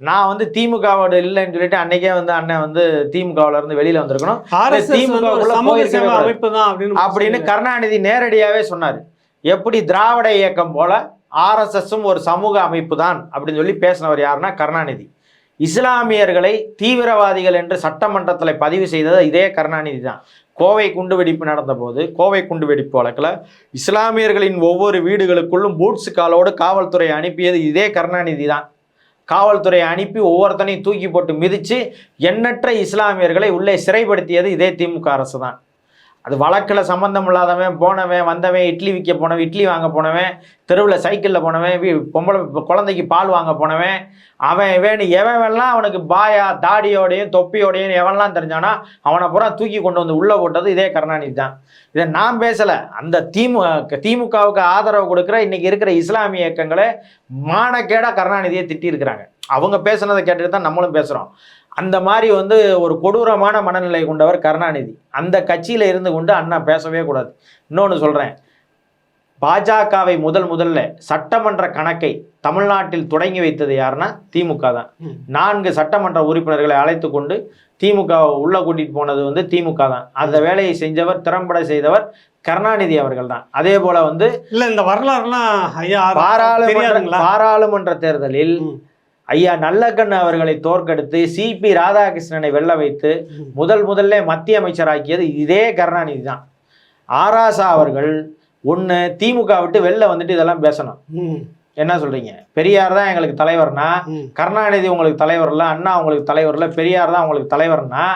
நான் வந்து திமுகவோட இல்லைன்னு சொல்லிட்டு அன்னைக்கே வந்து அண்ணன் வந்து திமுகவுல இருந்து வெளியில வந்திருக்கணும், அப்படின்னு கருணாநிதி நேரடியாவே சொன்னாரு. எப்படி திராவிட இயக்கம் போல ஆர்எஸ்எஸும் ஒரு சமூக அமைப்பு தான் அப்படின்னு சொல்லி பேசினவர் யாருன்னா கருணாநிதி. இஸ்லாமியர்களை தீவிரவாதிகள் என்று சட்டமன்றத்தில் பதிவு செய்தது இதே கருணாநிதி தான். கோவை குண்டுவெடிப்பு நடந்தபோது, கோவை குண்டுவெடிப்பு வழக்கில் இஸ்லாமியர்களின் ஒவ்வொரு வீடுகளுக்குள்ளும் பூட்ஸ் காலோடு காவல்துறை அனுப்பியது இதே கருணாநிதி தான். காவல்துறை அனுப்பி ஒவ்வொருத்தனையும் தூக்கி போட்டு மிதித்து எண்ணற்ற இஸ்லாமியர்களை உள்ளே சிறைப்படுத்தியது இதே திமுக அரசு தான். அது வழக்கில் சம்மந்தம் இல்லாதவன் போனவன் வந்தவன், இட்லி விற்க போனவன், இட்லி வாங்க போனவன், தெருவில் சைக்கிளில் போனவன், பொம்பளை குழந்தைக்கு பால் வாங்க போனவன், அவன் வேணும் எவன்லாம் அவனுக்கு பாயா தாடியோடையும் தொப்பியோடையும் எவன்லாம் தெரிஞ்சானா அவனை பூரா தூக்கி கொண்டு வந்து உள்ளே போட்டது இதே கருணாநிதி தான். இதை நான் பேசலை. அந்த திமுகவுக்கு ஆதரவு கொடுக்குற இன்னைக்கு இருக்கிற இஸ்லாமிய இயக்கங்களே மானக்கேடாக கருணாநிதியை திட்டியிருக்கிறாங்க. அவங்க பேசுனதை கேட்டுட்டு தான் நம்மளும் பேசுகிறோம். அந்த மாதிரி வந்து ஒரு கொடூரமான மனநிலை கொண்டவர் கருணாநிதி. அந்த கட்சியில் இருந்து கொண்டு அண்ணா பேசவே கூடாது. இன்னொன்று சொல்கிறேன், பாஜகவை முதல்ல சட்டமன்ற கணக்கை தமிழ்நாட்டில் தொடங்கி வைத்தது யாருன்னா திமுக தான். 4 சட்டமன்ற உறுப்பினர்களை அழைத்து கொண்டு திமுக உள்ள கூட்டிட்டு போனது வந்து திமுக தான். அந்த வேலையை செஞ்சவர், திறம்பட செய்தவர் கருணாநிதி அவர்கள் தான். அதே போல வந்து இல்ல இந்த வரலாறுலாம் பாராளுமன்ற தேர்தலில் ஐயா நல்லக்கண்ணு அவர்களை தோற்கடித்து சிபி ராதாகிருஷ்ணனை வெல்ல வைத்து முதல்ல மத்திய அமைச்சராக்கியது இதே கருணாநிதி தான். ஆராசா அவர்கள் ஒன்று திமுக விட்டு வெளில வந்துட்டு இதெல்லாம் பேசணும். என்ன சொல்றீங்க? பெரியார் தான் எங்களுக்கு தலைவர்னா, கருணாநிதி உங்களுக்கு தலைவர் இல்ல, அண்ணா உங்களுக்கு தலைவர் இல்ல, பெரியார் தான் உங்களுக்கு தலைவர்னா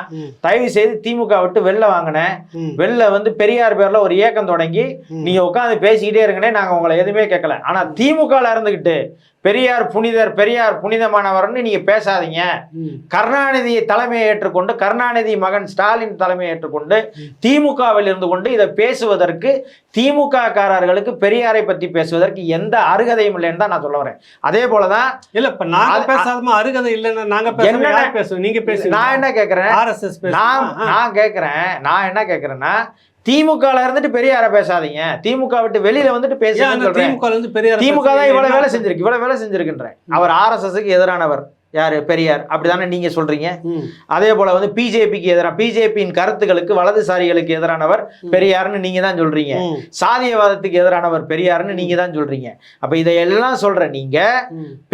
தயவு செய்து திமுக விட்டு வெளில வாங்கினேன். வெளில வந்து பெரியார் பேர்ல ஒரு இயக்கம் தொடங்கி நீங்க உட்காந்து பேசிக்கிட்டே இருங்கன்னே நாங்க உங்களை எதுவுமே கேட்கல. ஆனா திமுகல இருந்துகிட்டு பெரியார் புனிதர், பெரியார் புனிதமானவர்னு நீங்க பேசாதீங்க. கருணாநிதியை தலைமையை ஏற்றுக்கொண்டு, கருணாநிதி மகன் ஸ்டாலின் தலைமையை ஏற்றுக்கொண்டு திமுகவில் இருந்து கொண்டு இதை பேசுவதற்கு, திமுக காரர்களுக்கு பெரியாரை பத்தி பேசுவதற்கு எந்த அருகதையும் இல்லைன்னு தான் நான் சொல்ல வரேன். அதே போலதான் இல்ல இப்ப நாங்க பேசாதமா அருகதை இல்லைன்னு நாங்க பேசுவோம், நீங்க பேசுங்க. நான் என்ன கேட்கிறேன், நான் என்ன கேட்கிறேன்னா திமுகல இருந்துட்டு பெரியார பேசாதீங்க, திமுக விட்டு வெளியில வந்துட்டு பேசுங்க. திமுக தான் இவ்வளவு வேலை செஞ்சிருக்கின்றேன். அவர் ஆர்எஸ்எஸ்க்கு எதிரானவர் யாரு? பெரியார். அப்படிதானே நீங்க சொல்றீங்க. அதே போல வந்து பிஜேபிக்கு எதிரான, பிஜேபியின் கருத்துக்களுக்கு வலதுசாரிகளுக்கு எதிரானவர் பெரியார்னு நீங்க தான் சொல்றீங்க. சாதியவாதத்துக்கு எதிரானவர் பெரியார்னு நீங்க தான் சொல்றீங்க. அப்ப இதையெல்லாம் சொல்ற நீங்க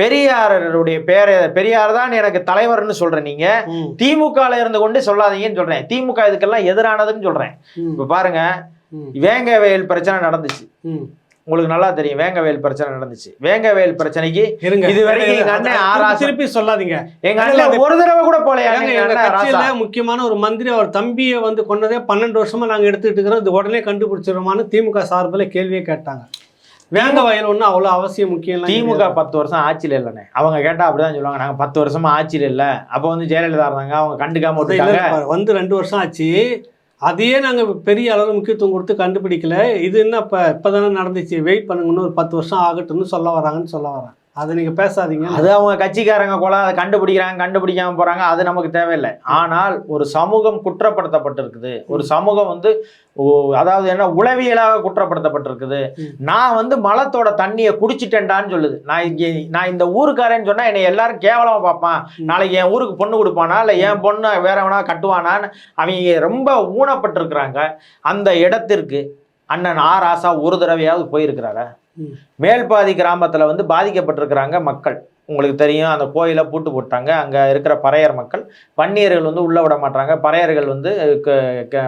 பெரியாருடைய பெரியார் தான் எனக்கு தலைவர்னு சொல்ற நீங்க திமுகல இருந்து கொண்டு சொல்லாதீங்கன்னு சொல்றேன். திமுக இதுக்கெல்லாம் எதிரானதுன்னு சொல்றேன். இப்ப பாருங்க, வேங்க வயல் பிரச்சனை நடந்துச்சு. உங்களுக்கு நல்லா தெரியும் வேங்கவேல் பிரச்சனை நடந்துச்சு. வேங்கவேல் பிரச்சனைக்கு இது வரைக்கும் எங்க அண்ணன் ஆராசா திருப்பி சொல்லாதீங்க. எங்க அண்ணன் ஒரு தடவை கூட போலையா? கட்சியில முக்கியமான ஒரு மந்திரி அவர் தம்பியை வந்து கொண்டதே 12 வருஷமா நாங்க எடுத்துக்கிட்டு இருக்கிறோம், இது உடனே கண்டுபிடிச்சிருமான்னு திமுக சார்பில் கேள்வியே கேட்டாங்க. வேங்க வயல் ஒன்றும் அவ்வளோ அவசியம் முக்கியம் இல்லை. திமுக 10 வருஷம் ஆட்சியில் இல்லைண்ணே. அவங்க கேட்டா அப்படிதான் சொல்லுவாங்க, நாங்க 10 வருஷமா ஆட்சியில் இல்லை, அப்போ வந்து ஜெயலலிதா இருந்தாங்க, அவங்க கண்டுக்காம விட்டுட்டாங்க. வந்து 2 வருஷம் ஆச்சு, அதையே நாங்கள் பெரிய அளவு முக்கியத்துவம் கொடுத்து கண்டுபிடிக்கல. இது என்ன இப்போ தானே நடந்துச்சு, வெயிட் பண்ணுங்கன்னு ஒரு 10 வருஷம் ஆகட்டும்னு சொல்ல வராங்க. அதை நீங்கள் பேசாதீங்க. அது அவங்க கட்சிக்காரங்க கூட அதை கண்டுபிடிக்காம போகிறாங்க, அது நமக்கு தேவையில்லை. ஆனால் ஒரு சமூகம் குற்றப்படுத்தப்பட்டிருக்குது, ஒரு சமூகம் வந்து அதாவது என்ன உளவியலாக குற்றப்படுத்தப்பட்டிருக்குது. நான் வந்து மலத்தோட தண்ணியை குடிச்சிட்டேன்டான்னு சொல்லுது. நான் இந்த ஊருக்காரன்னு சொன்னால் என்னை எல்லாரும் கேவலமாக பார்ப்பான், நாளைக்கு என் ஊருக்கு பொண்ணு கொடுப்பானா இல்லை என் பொண்ணு வேறவனா கட்டுவானான்னு அவங்க ரொம்ப ஊனப்பட்டிருக்கிறாங்க. அந்த இடத்திற்கு அண்ணன் ஆராசா ஒரு தடவையாவது போயிருக்கிறாரா? மேல்பாதி கிராமத்தில் வந்து பாதிக்கப்பட்டிருக்கிறாங்க மக்கள். உங்களுக்கு தெரியும், அந்த கோயிலை பூட்டு போட்டாங்க. அங்கே இருக்கிற பறையர் மக்கள், வன்னியர்கள் வந்து உள்ளே விட மாட்டாங்க, பறையர்கள் வந்து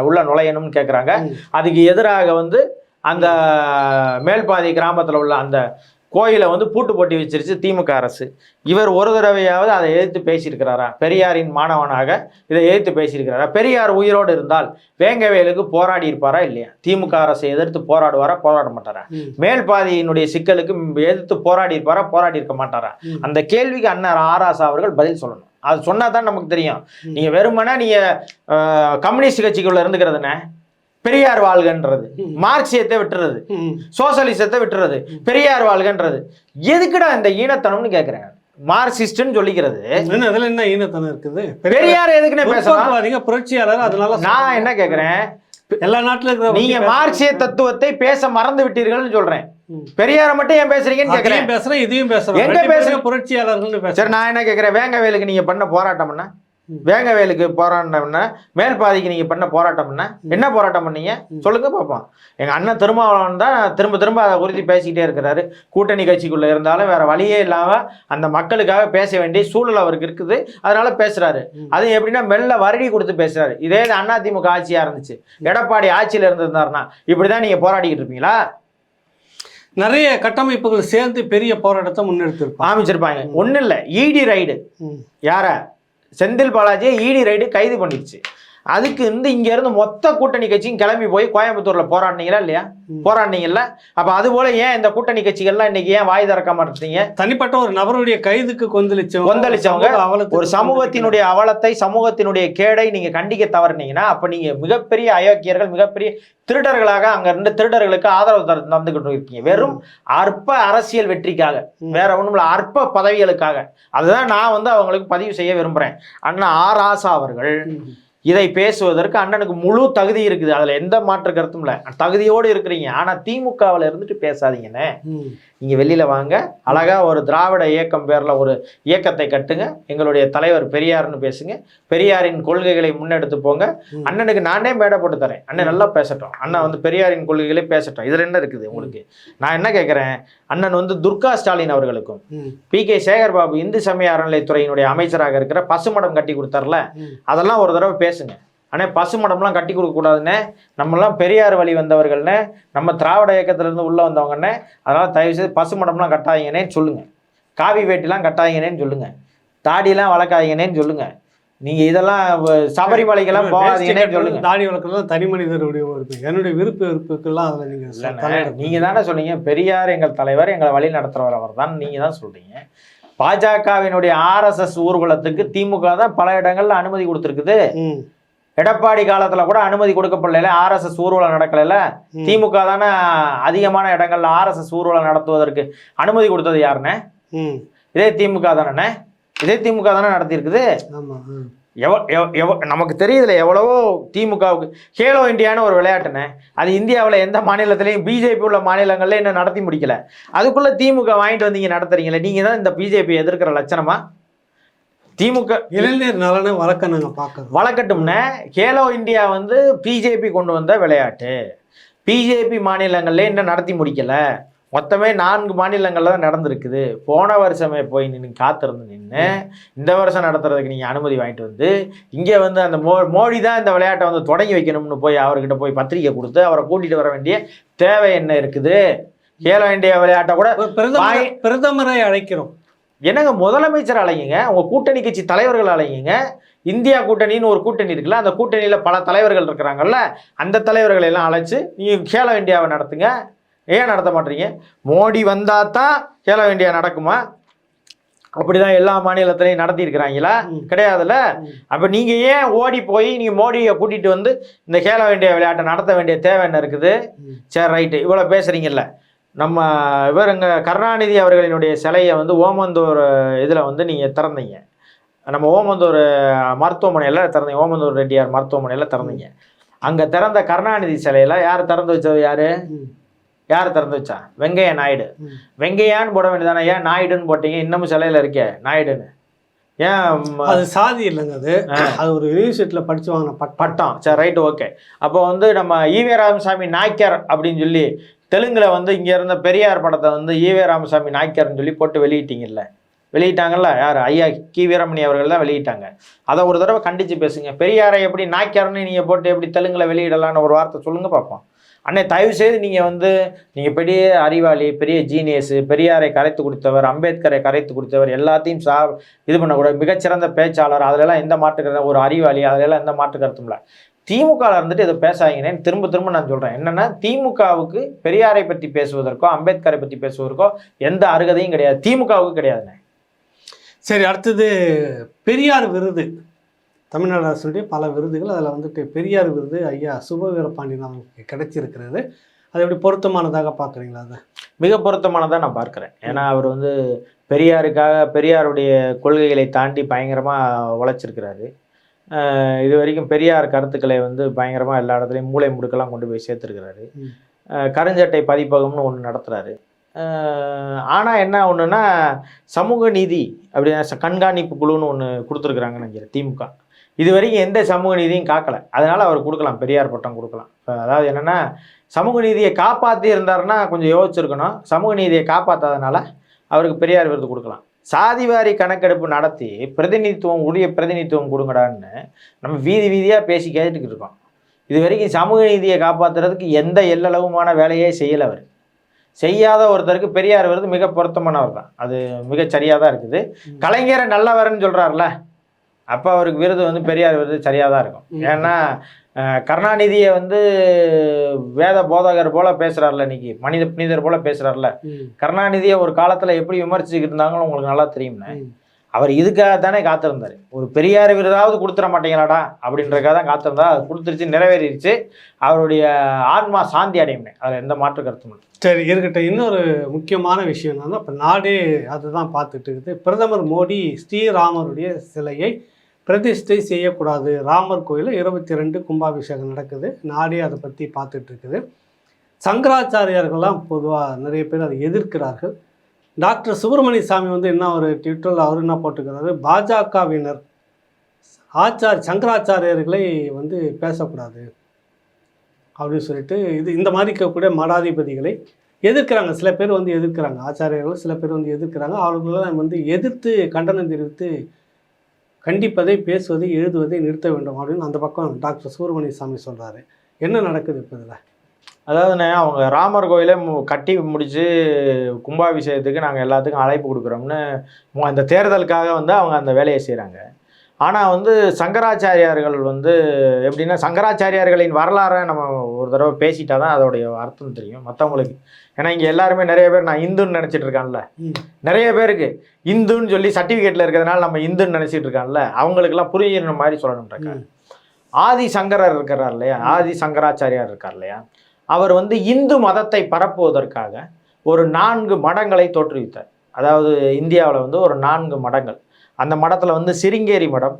உள்ள நுழையணும்னு கேட்குறாங்க. அதுக்கு எதிராக வந்து அந்த மேல்பாதி கிராமத்தில் உள்ள அந்த கோயிலை வந்து பூட்டு போட்டி வச்சிருச்சு திமுக அரசு. இவர் ஒரு தடவையாவது அதை எதிர்த்து பேசியிருக்கிறாரா? பெரியாரின் மாணவனாக இதை எதிர்த்து பேசியிருக்கிறாரா? பெரியார் உயிரோடு இருந்தால் வேங்கவேலுக்கு போராடி இருப்பாரா இல்லையா? திமுக அரசை எதிர்த்து போராடுவாரா? போராட மாட்டாரா? மேல்பாதியினுடைய சிக்கலுக்கு எதிர்த்து போராடி இருப்பாரா? போராடி இருக்க மாட்டாரா? அந்த கேள்விக்கு அண்ணன் ஆராசா அவர்கள் பதில் சொல்லணும். அது சொன்னா தான் நமக்கு தெரியும். நீங்க வெறுமனா நீங்க கம்யூனிஸ்ட் கட்சிக்குள்ள இருந்துக்கிறதுனே பெரியார் வாழ்கன்றது, மார்க்சியத்தை விட்டுறது, சோசியலிசத்தை விட்டுறது, பெரியார் வாழ்கன்றது எதுக்குடா இந்த ஈனத்தனம்னு கேட்கிறேன். மார்க்சிஸ்ட்னு சொல்லிக்கிறது அதுல என்ன ஈனத்தனம் இருக்குது? பெரியார் எதுக்குன்னு பேசுறாங்க புரட்சியாளர். அதனால நான் என்ன கேட்கிறேன், எல்லா நாட்டுல இருக்கிற நீங்க மார்க்சிய தத்துவத்தை பேச மறந்து விட்டீர்கள்னு சொல்றேன். பெரியார மட்டும் ஏன் பேசுறீங்கன்னு கேட்கிறேன். பேசுறேன், இதையும் பேசுறேன். எங்க பேசுறீங்க? புரட்சியாளர்கள். சரி, நான் என்ன கேட்கிறேன், வேங்கவேலுக்கு நீங்க பண்ண போராட்டம்னா, வேங்கவேலுக்கு போராட்டம்னா, மேல்பாதிக்கு நீங்க பண்ண போராட்டம்னா என்ன போராட்டம் பண்ணீங்க சொல்லுங்க பார்ப்போம். எங்க அண்ணன் திருமாவளவன் தான் திரும்ப அதை குறித்து பேசிக்கிட்டே இருக்கிறாரு. கூட்டணி கட்சிக்குள்ள இருந்தாலும் வேற வழியே இல்லாம அந்த மக்களுக்காக பேச வேண்டிய சூழல் அவருக்கு இருக்குது, அதனால பேசுறாரு. அது எப்படின்னா மெல்ல வருடி கொடுத்து பேசுறாரு. இதே அதிமுக ஆட்சியா இருந்துச்சு, எடப்பாடி ஆட்சியில இருந்திருந்தாருன்னா இப்படிதான் நீங்க போராடிக்கிட்டு இருப்பீங்களா? நிறைய கட்டமைப்புகள் சேர்ந்து பெரிய போராட்டத்தை முன்னெடுத்திருப்பாங்க, ஆரம்பிச்சிருப்பாங்க. ஒன்றும் இல்லை, இடி ரைடு. யார? செந்தில் பாலாஜியை இடி ரைடு கைது பண்ணிடுச்சு. அதுக்கு இங்க இருந்து மொத்த கூட்டணி கட்சியும் கிளம்பி போய் கோயம்புத்தூர்ல போராடினீங்களா இல்லையா? போராடினீங்கல்ல. அப்ப அது போல ஏன் இந்த கூட்டணி கட்சிகள்லாம் இன்னைக்கு ஏன் வாய் திறக்காம இருக்கீங்க? தனிப்பட்ட ஒரு நபருடைய கைதுக்கு கொந்தளிச்சவங்க ஒரு சமூகத்தினுடைய அவலத்தை, சமூகத்தினுடைய கேடை நீங்க கண்டிக்க தவறுனீங்கன்னா அப்ப நீங்க மிகப்பெரிய அயோக்கியர்கள், மிகப்பெரிய திருடர்களாக அங்க இருந்து திருடர்களுக்கு ஆதரவு தந்துகிட்டு இருக்கீங்க. வெறும் அற்ப அரசியல் வெற்றிக்காக, வேற ஒண்ணுமில்ல, அற்ப பதவிகளுக்காக. அதுதான் நான் வந்து அவங்களுக்கு பதிவு செய்ய விரும்புறேன். அண்ணா ஆராசா அவர்கள் இதை பேசுவதற்கு அண்ணனுக்கு முழு தகுதி இருக்குது, அதுல எந்த மாற்று கருத்தும் இல்லை. தகுதியோடு இருக்கிறீங்க. ஆனா திமுகவில் இருந்துட்டு பேசாதீங்கன்னு. நீங்க வெளியில வாங்க, அழகா ஒரு திராவிட இயக்கம் பேர்ல ஒரு இயக்கத்தை கட்டுங்க, எங்களுடைய தலைவர் பெரியார்னு பேசுங்க, பெரியாரின் கொள்கைகளை முன்னெடுத்து போங்க. அண்ணனுக்கு நானே மேடை போட்டு தரேன், அண்ணன் நல்லா பேசட்டும், அண்ணன் வந்து பெரியாரின் கொள்கைகளை பேசட்டும். இதுல என்ன இருக்குது உங்களுக்கு? நான் என்ன கேட்கிறேன், அண்ணன் வந்து துர்கா ஸ்டாலின் அவர்களுக்கும் பி.கே. சேகர் பாபு இந்து சமய அறநிலைத்துறையினுடைய அமைச்சராக இருக்கிற பசுமடம் கட்டி கொடுத்தார்ல, அதெல்லாம் ஒரு தடவை பேசுங்க. ஆனால் பசுமடம்லாம் கட்டி கொடுக்கக்கூடாதுன்னு, நம்மளாம் பெரியார் வழி வந்தவர்கள்னு, நம்ம திராவிட இயக்கத்திலேருந்து உள்ளே வந்தவங்கன்னு, அதனால் தயவுசெய்து பசுமடம்லாம் கட்டாதீங்கன்னேன்னு சொல்லுங்கள், காவி வேட்டிலாம் கட்டாதீங்கன்னேன்னு சொல்லுங்கள், தாடியெல்லாம் வளர்க்காதீங்கன்னேன்னு சொல்லுங்கள், நீங்கள் இதெல்லாம் சபரிமலைக்கெல்லாம் போகாதீங்கன்னு சொல்லுங்கள். தாடி வளர்க்கலாம் தனி மனிதருடைய விருப்பம், என்னுடைய விருப்பெல்லாம் அதில் நீங்கள் தானே சொன்னீங்க, பெரியார் எங்கள் தலைவர், எங்களை வழி நடத்துகிறவர் அவர் தான், நீங்கள் தான் சொல்கிறீங்க. பாஜகவினுடைய RSS ஊர்வலத்துக்கு திமுக தான் பல இடங்கள்ல அனுமதி கொடுத்துருக்குது. எடப்பாடி காலத்துல கூட அனுமதி கொடுக்கப்படல, RSS ஊர்வலம் நடக்கல. திமுக தானே அதிகமான இடங்கள்ல RSS ஊர்வலம் நடத்துவதற்கு அனுமதி கொடுத்தது யாருன்னு? இதே திமுக தானே, இதே திமுக தானே நடத்தி இருக்குது. நமக்கு தெரியுதுல எவ்வளவோ திமுகவுக்கு கேலோ இந்தியான்னு ஒரு விளையாட்டுனே, அது இந்தியாவில் எந்த மாநிலத்திலையும் பிஜேபி உள்ள மாநிலங்கள்ல இன்னும் நடத்தி முடிக்கல, அதுக்குள்ள திமுக வாங்கிட்டு வந்தீங்க நடத்துறீங்களே, நீங்க தான் இந்த பிஜேபி எதிர்க்கிற லட்சணமா? திமுக இளைஞர் நலனை வளர்க்க நாங்கள் பார்க்கணும், வளர்க்கட்டும்னே. கேலோ இந்தியா வந்து பிஜேபி கொண்டு வந்த விளையாட்டு, பிஜேபி மாநிலங்கள்ல இன்னும் நடத்தி முடிக்கல, மொத்தமே 4 மாநிலங்கள்ல தான் நடந்திருக்குது. போன வருஷமே போய் காத்திருந்து நின்று இந்த வருஷம் நடத்துறதுக்கு நீங்கள் அனுமதி வாங்கிட்டு வந்து இங்கே வந்து அந்த மோடி தான் இந்த விளையாட்டை வந்து தொடங்கி வைக்கணும்னு போய் அவர்கிட்ட போய் பத்திரிக்கை கொடுத்து அவரை கூட்டிகிட்டு வர வேண்டிய தேவை என்ன இருக்குது? கேலோ இந்தியா விளையாட்டை கூட ஒரு பிரதமரை அழைக்கிறோம். என்னங்க, முதலமைச்சர் அழைங்க, உங்க கூட்டணி கட்சி தலைவர்கள் அழைங்க. இந்தியா கூட்டணின்னு ஒரு கூட்டணி இருக்குல்ல, அந்த கூட்டணியில பல தலைவர்கள் இருக்கிறாங்கல்ல, அந்த தலைவர்களை எல்லாம் அழைச்சு நீங்க கேலோ இந்தியாவை நடத்துங்க. ஏன் நடத்த மாட்டீங்க? மோடி வந்தா தான் கேலோ இந்தியா நடக்குமா? அப்படிதான் எல்லா மாநிலத்திலையும் நடத்தி இருக்கிறாங்களா? கிடையாதுல்ல. அப்ப நீங்க ஏன் ஓடி போய் நீங்க மோடியை கூட்டிட்டு வந்து இந்த கேலோ இந்தியா விளையாட்டை நடத்த வேண்டிய தேவை என்ன இருக்குது? சரி, ரைட்டு, இவ்வளவு பேசுறீங்கல்ல. நம்ம இவருங்க கருணாநிதி அவர்களினுடைய சிலையை வந்து ஓமந்தூர் இதில் வந்து நீங்கள் திறந்தீங்க. நம்ம ஓமந்தூர் மருத்துவமனையில் திறந்தீங்க, ஓமந்தூர் ரெட்டியார் மருத்துவமனையில் திறந்தீங்க. அங்கே திறந்த கருணாநிதி சிலையில் யார் திறந்து வச்சது? யார் திறந்து வச்சா? வெங்கையா நாயுடு. வெங்கையான்னு போட வேண்டியதானே, ஏன் நாயுடுன்னு போட்டீங்க? இன்னமும் சிலையில் இருக்கே நாயுடுன்னு. ஏன்? அது சாதி இல்லைங்க, அது ஒரு யூனிவர்சிட்டியில் படிச்சு வாங்கின பட்டம். சரி, ரைட்டு, ஓகே. அப்போ வந்து நம்ம ஈவே ராமசாமி நாய்க்கர் அப்படின்னு சொல்லி தெலுங்குல வந்து இங்கே இருந்த பெரியார் படத்தை வந்து ஈவே ராமசாமி நாய்க்கர்னு சொல்லி போட்டு வெளியிட்டாங்கல்ல. யார்? ஐயா கி வீரமணி அவர்கள் தான் வெளியிட்டாங்க. அதை ஒரு தடவை கண்டித்து பேசுங்க. பெரியாரை எப்படி நாய்க்கர்னு நீங்கள் போட்டு எப்படி தெலுங்குல வெளியிடலான்னு ஒரு வார்த்தை சொல்லுங்க பார்ப்போம். அண்ணே, தயவு செய்து நீங்கள் பெரிய அறிவாளி, பெரிய ஜீனியஸு, பெரியாரை கரைத்து கொடுத்தவர், அம்பேத்கரை கரைத்து கொடுத்தவர், எல்லாத்தையும் இது பண்ணக்கூடாது. மிகச்சிறந்த பேச்சாளர், அதிலெல்லாம் எந்த மாற்றுக்கிறது, ஒரு அறிவாளி, அதிலெல்லாம் எந்த மாற்று கருத்தும் இல்லை. திமுகவில் இருந்துட்டு இதை பேசாதீங்கன்னு திரும்ப நான் சொல்கிறேன். என்னென்னா, திமுகவுக்கு பெரியாரை பற்றி பேசுவதற்கோ அம்பேத்கரை பற்றி பேசுவதற்கோ எந்த அருகதையும் கிடையாது, திமுகவுக்கு கிடையாதுண்ணே. சரி, அடுத்தது பெரியார் விருது. தமிழ்நாடு அரசுடைய பல விருதுகள், அதில் வந்துட்டு பெரியார் விருது ஐயா சுப வீரபாண்டியன் அவங்களுக்கு கிடைச்சிருக்கிறது. அது எப்படி பொருத்தமானதாக பார்க்குறீங்களா? அதை மிக பொருத்தமானதாக நான் பார்க்குறேன். ஏன்னா அவர் வந்து பெரியாருடைய கொள்கைகளை தாண்டி பயங்கரமாக உழைச்சிருக்கிறாரு. இது வரைக்கும் பெரியார் கருத்துக்களை வந்து பயங்கரமாக எல்லா இடத்துலையும் மூளை முடுக்கெல்லாம் கொண்டு போய் சேர்த்துருக்கிறாரு. கருஞ்சட்டை பதிப்பகம்னு ஒன்று நடத்துகிறாரு. ஆனால் என்ன ஒன்றுன்னா, சமூக நீதி அப்படின்னா கண்காணிப்பு குழுன்னு ஒன்று கொடுத்துருக்குறாங்கன்னு நினைக்கிறேன் திமுக. இது வரைக்கும் எந்த சமூக நீதியும் காக்கலை. அதனால் அவர் கொடுக்கலாம், பெரியார் பட்டம் கொடுக்கலாம். அதாவது என்னென்னா, சமூக நீதியை காப்பாற்றி இருந்தாருன்னா கொஞ்சம் யோசிச்சிருக்கணும். சமூக நீதியை காப்பாற்றாதனால அவருக்கு பெரியார் விருது கொடுக்கலாம். சாதிவாரி கணக்கெடுப்பு நடத்தி பிரதிநிதித்துவம் கொடுங்கடான்னு நம்ம வீதியாக பேசி கேட்டுக்கிட்டு இருக்கோம். இது வரைக்கும் சமூக நீதியை காப்பாற்றுறதுக்கு எந்த எல்லளவுமான வேலையே செய்யலை. அவர் செய்யாத ஒருத்தருக்கு பெரியார் விருது மிக பொருத்தமானவர் தான். அது மிகச்சரியாக தான் இருக்குது. கலைஞரை நல்லவர்னு சொல்கிறார்ல, அப்போ அவருக்கு விருது வந்து பெரியார் விருது சரியாக தான் இருக்கும். ஏன்னா கருணாநிதியை வந்து வேத போதகர் போல பேசுகிறார்ல, இன்னைக்கு புனிதர் போல பேசுகிறார்ல. கருணாநிதியை ஒரு காலத்தில் எப்படி விமர்சிச்சுக்கிட்டு இருந்தாங்களோ உங்களுக்கு நல்லா தெரியும்னே. அவர் இதுக்காக தானே காத்திருந்தார். ஒரு பெரியார் விருதாவது கொடுத்துட மாட்டேங்களாடா அப்படின்றக்காக தான் காத்திருந்தா. அது கொடுத்துருச்சு, நிறைவேறிடுச்சு. அவருடைய ஆன்மா சாந்தி அடையும்னே, அதில் எந்த மாற்று கருத்தும் இல்லை. சரி, இருக்கட்டும். இன்னொரு முக்கியமான விஷயம் என்னன்னா, இப்போ நாடே அதுதான் பார்த்துட்டு இருக்குது. பிரதமர் மோடி ஸ்ரீராமருடைய சிலையை பிரதிஷ்டை செய்யக்கூடாது. ராமர் கோயிலில் 22 கும்பாபிஷேகம் நடக்குது. நாடே அதை பற்றி பார்த்துட்டு இருக்குது. சங்கராச்சாரியார்கள்லாம் பொதுவாக நிறைய பேர் அதை எதிர்க்கிறார்கள். டாக்டர் சுப்பிரமணிய சாமி வந்து என்ன ஒரு ட்விட்டரில் அவர் என்ன போட்டுக்கிறாரு, பாஜகவினர் சங்கராச்சாரியர்களை வந்து பேசக்கூடாது அப்படின்னு சொல்லிட்டு இந்த மாதிரி இருக்கக்கூடிய மடாதிபதிகளை எதிர்க்கிறாங்க. சில பேர் வந்து எதிர்க்கிறாங்க, ஆச்சாரியர்கள் சில பேர் வந்து எதிர்க்கிறாங்க. அவர்களெல்லாம் வந்து எதிர்த்து கண்டனம் தெரிவித்து கண்டிப்பதை, பேசுவதை, எழுதுவதை நிறுத்த வேண்டும் அப்படின்னு அந்த பக்கம் டாக்டர் சுப்பிரமணிய சாமி சொல்கிறாரு. என்ன நடக்குது இப்போ இதில்? அதாவதுண்ணே, அவங்க ராமர் கோயிலை கட்டி முடித்து கும்பாபிஷேகத்துக்கு நாங்கள் எல்லாத்துக்கும் அழைப்பு கொடுக்குறோம்னு அந்த தேர்தலுக்காக வந்து அவங்க அந்த வேலையை செய்கிறாங்க. ஆனால் வந்து சங்கராச்சாரியார்கள் வந்து எப்படின்னா, சங்கராச்சாரியார்களின் வரலாறை நம்ம ஒரு தடவை பேசிட்டா தான் அதோடைய அர்த்தம் தெரியும் மற்றவங்களுக்கு. ஏன்னா இங்கே எல்லாருமே நிறைய பேர் நான் இந்துன்னு நினச்சிட்டு இருக்கான்ல, நிறைய பேருக்கு இந்துன்னு சொல்லி சர்டிஃபிகேட்டில் இருக்கிறதுனால நம்ம இந்துன்னு நினச்சிட்டு இருக்கான்ல, அவங்களுக்கெல்லாம் புரியுற மாதிரி சொல்லணுன்றாங்க. ஆதி சங்கரர் இருக்கிறார் இல்லையா, ஆதி சங்கராச்சாரியார் இருக்கார் இல்லையா, அவர் வந்து இந்து மதத்தை பரப்புவதற்காக ஒரு 4 மடங்களை தோற்றுவித்தார். அதாவது இந்தியாவில் வந்து ஒரு 4 மடங்கள். அந்த மடத்தில் வந்து சிருங்கேரி மடம்,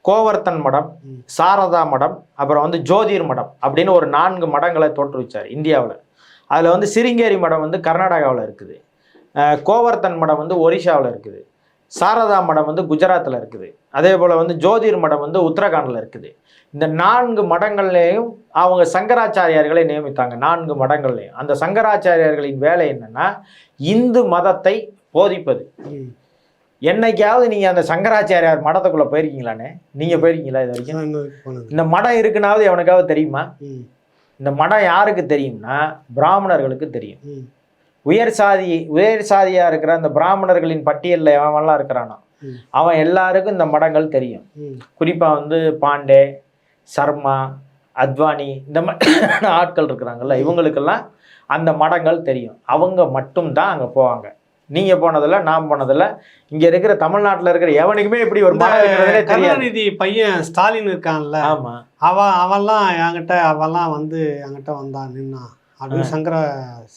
கோவர்த்தன் மடம், சாரதா மடம், அப்புறம் வந்து ஜோதிர் மடம் அப்படின்னு ஒரு 4 மடங்களை தோற்றுவிச்சார் இந்தியாவில். அதில் வந்து சிருங்கேரி மடம் வந்து கர்நாடகாவில் இருக்குது, கோவர்த்தன் மடம் வந்து ஒரிஷாவில் இருக்குது, சாரதா மடம் வந்து குஜராத்தில் இருக்குது, அதே போல் வந்து ஜோதிர் மடம் வந்து உத்தரகாண்டில் இருக்குது. இந்த 4 மடங்கள்லேயும் அவங்க சங்கராச்சாரியார்களை நியமித்தாங்க. 4 மடங்கள்லையும் அந்த சங்கராச்சாரியார்களின் வேலை என்னன்னா, இந்து மதத்தை போதிப்பது. என்னைக்காவது நீங்கள் அந்த சங்கராச்சாரியார் மடத்துக்குள்ளே போயிருக்கீங்களானே? நீங்கள் போயிருக்கீங்களா இது வரைக்கும்? இந்த மடம் இருக்குனாவது எவனுக்காவது தெரியுமா? இந்த மடம் யாருக்கு தெரியும்னா பிராமணர்களுக்கு தெரியும். உயர் சாதியா இருக்கிற அந்த பிராமணர்களின் பட்டியலில் எவன்லாம் இருக்கிறானோ அவன் எல்லாருக்கும் இந்த மடங்கள் தெரியும். குறிப்பா வந்து பாண்டே, சர்மா, அத்வானி இந்த மாதிரி ஆட்கள் இருக்கிறாங்கல்ல, இவங்களுக்கெல்லாம் அந்த மடங்கள் தெரியும். அவங்க மட்டும்தான் அங்கே போவாங்க. நீங்க போனதில்ல, நான் போனதில்ல, இங்க இருக்கிற தமிழ்நாட்டில் இருக்கிற எவனுக்குமே இப்படி ஒரு மடம் இருக்கிறதே தெரியாது. கருணாநிதி பையன் ஸ்டாலின் இருக்கான்ல, ஆமா, அவன்லாம் அவன்லாம் வந்து என்கிட்ட வந்தான் நின்னான் அப்படின்னு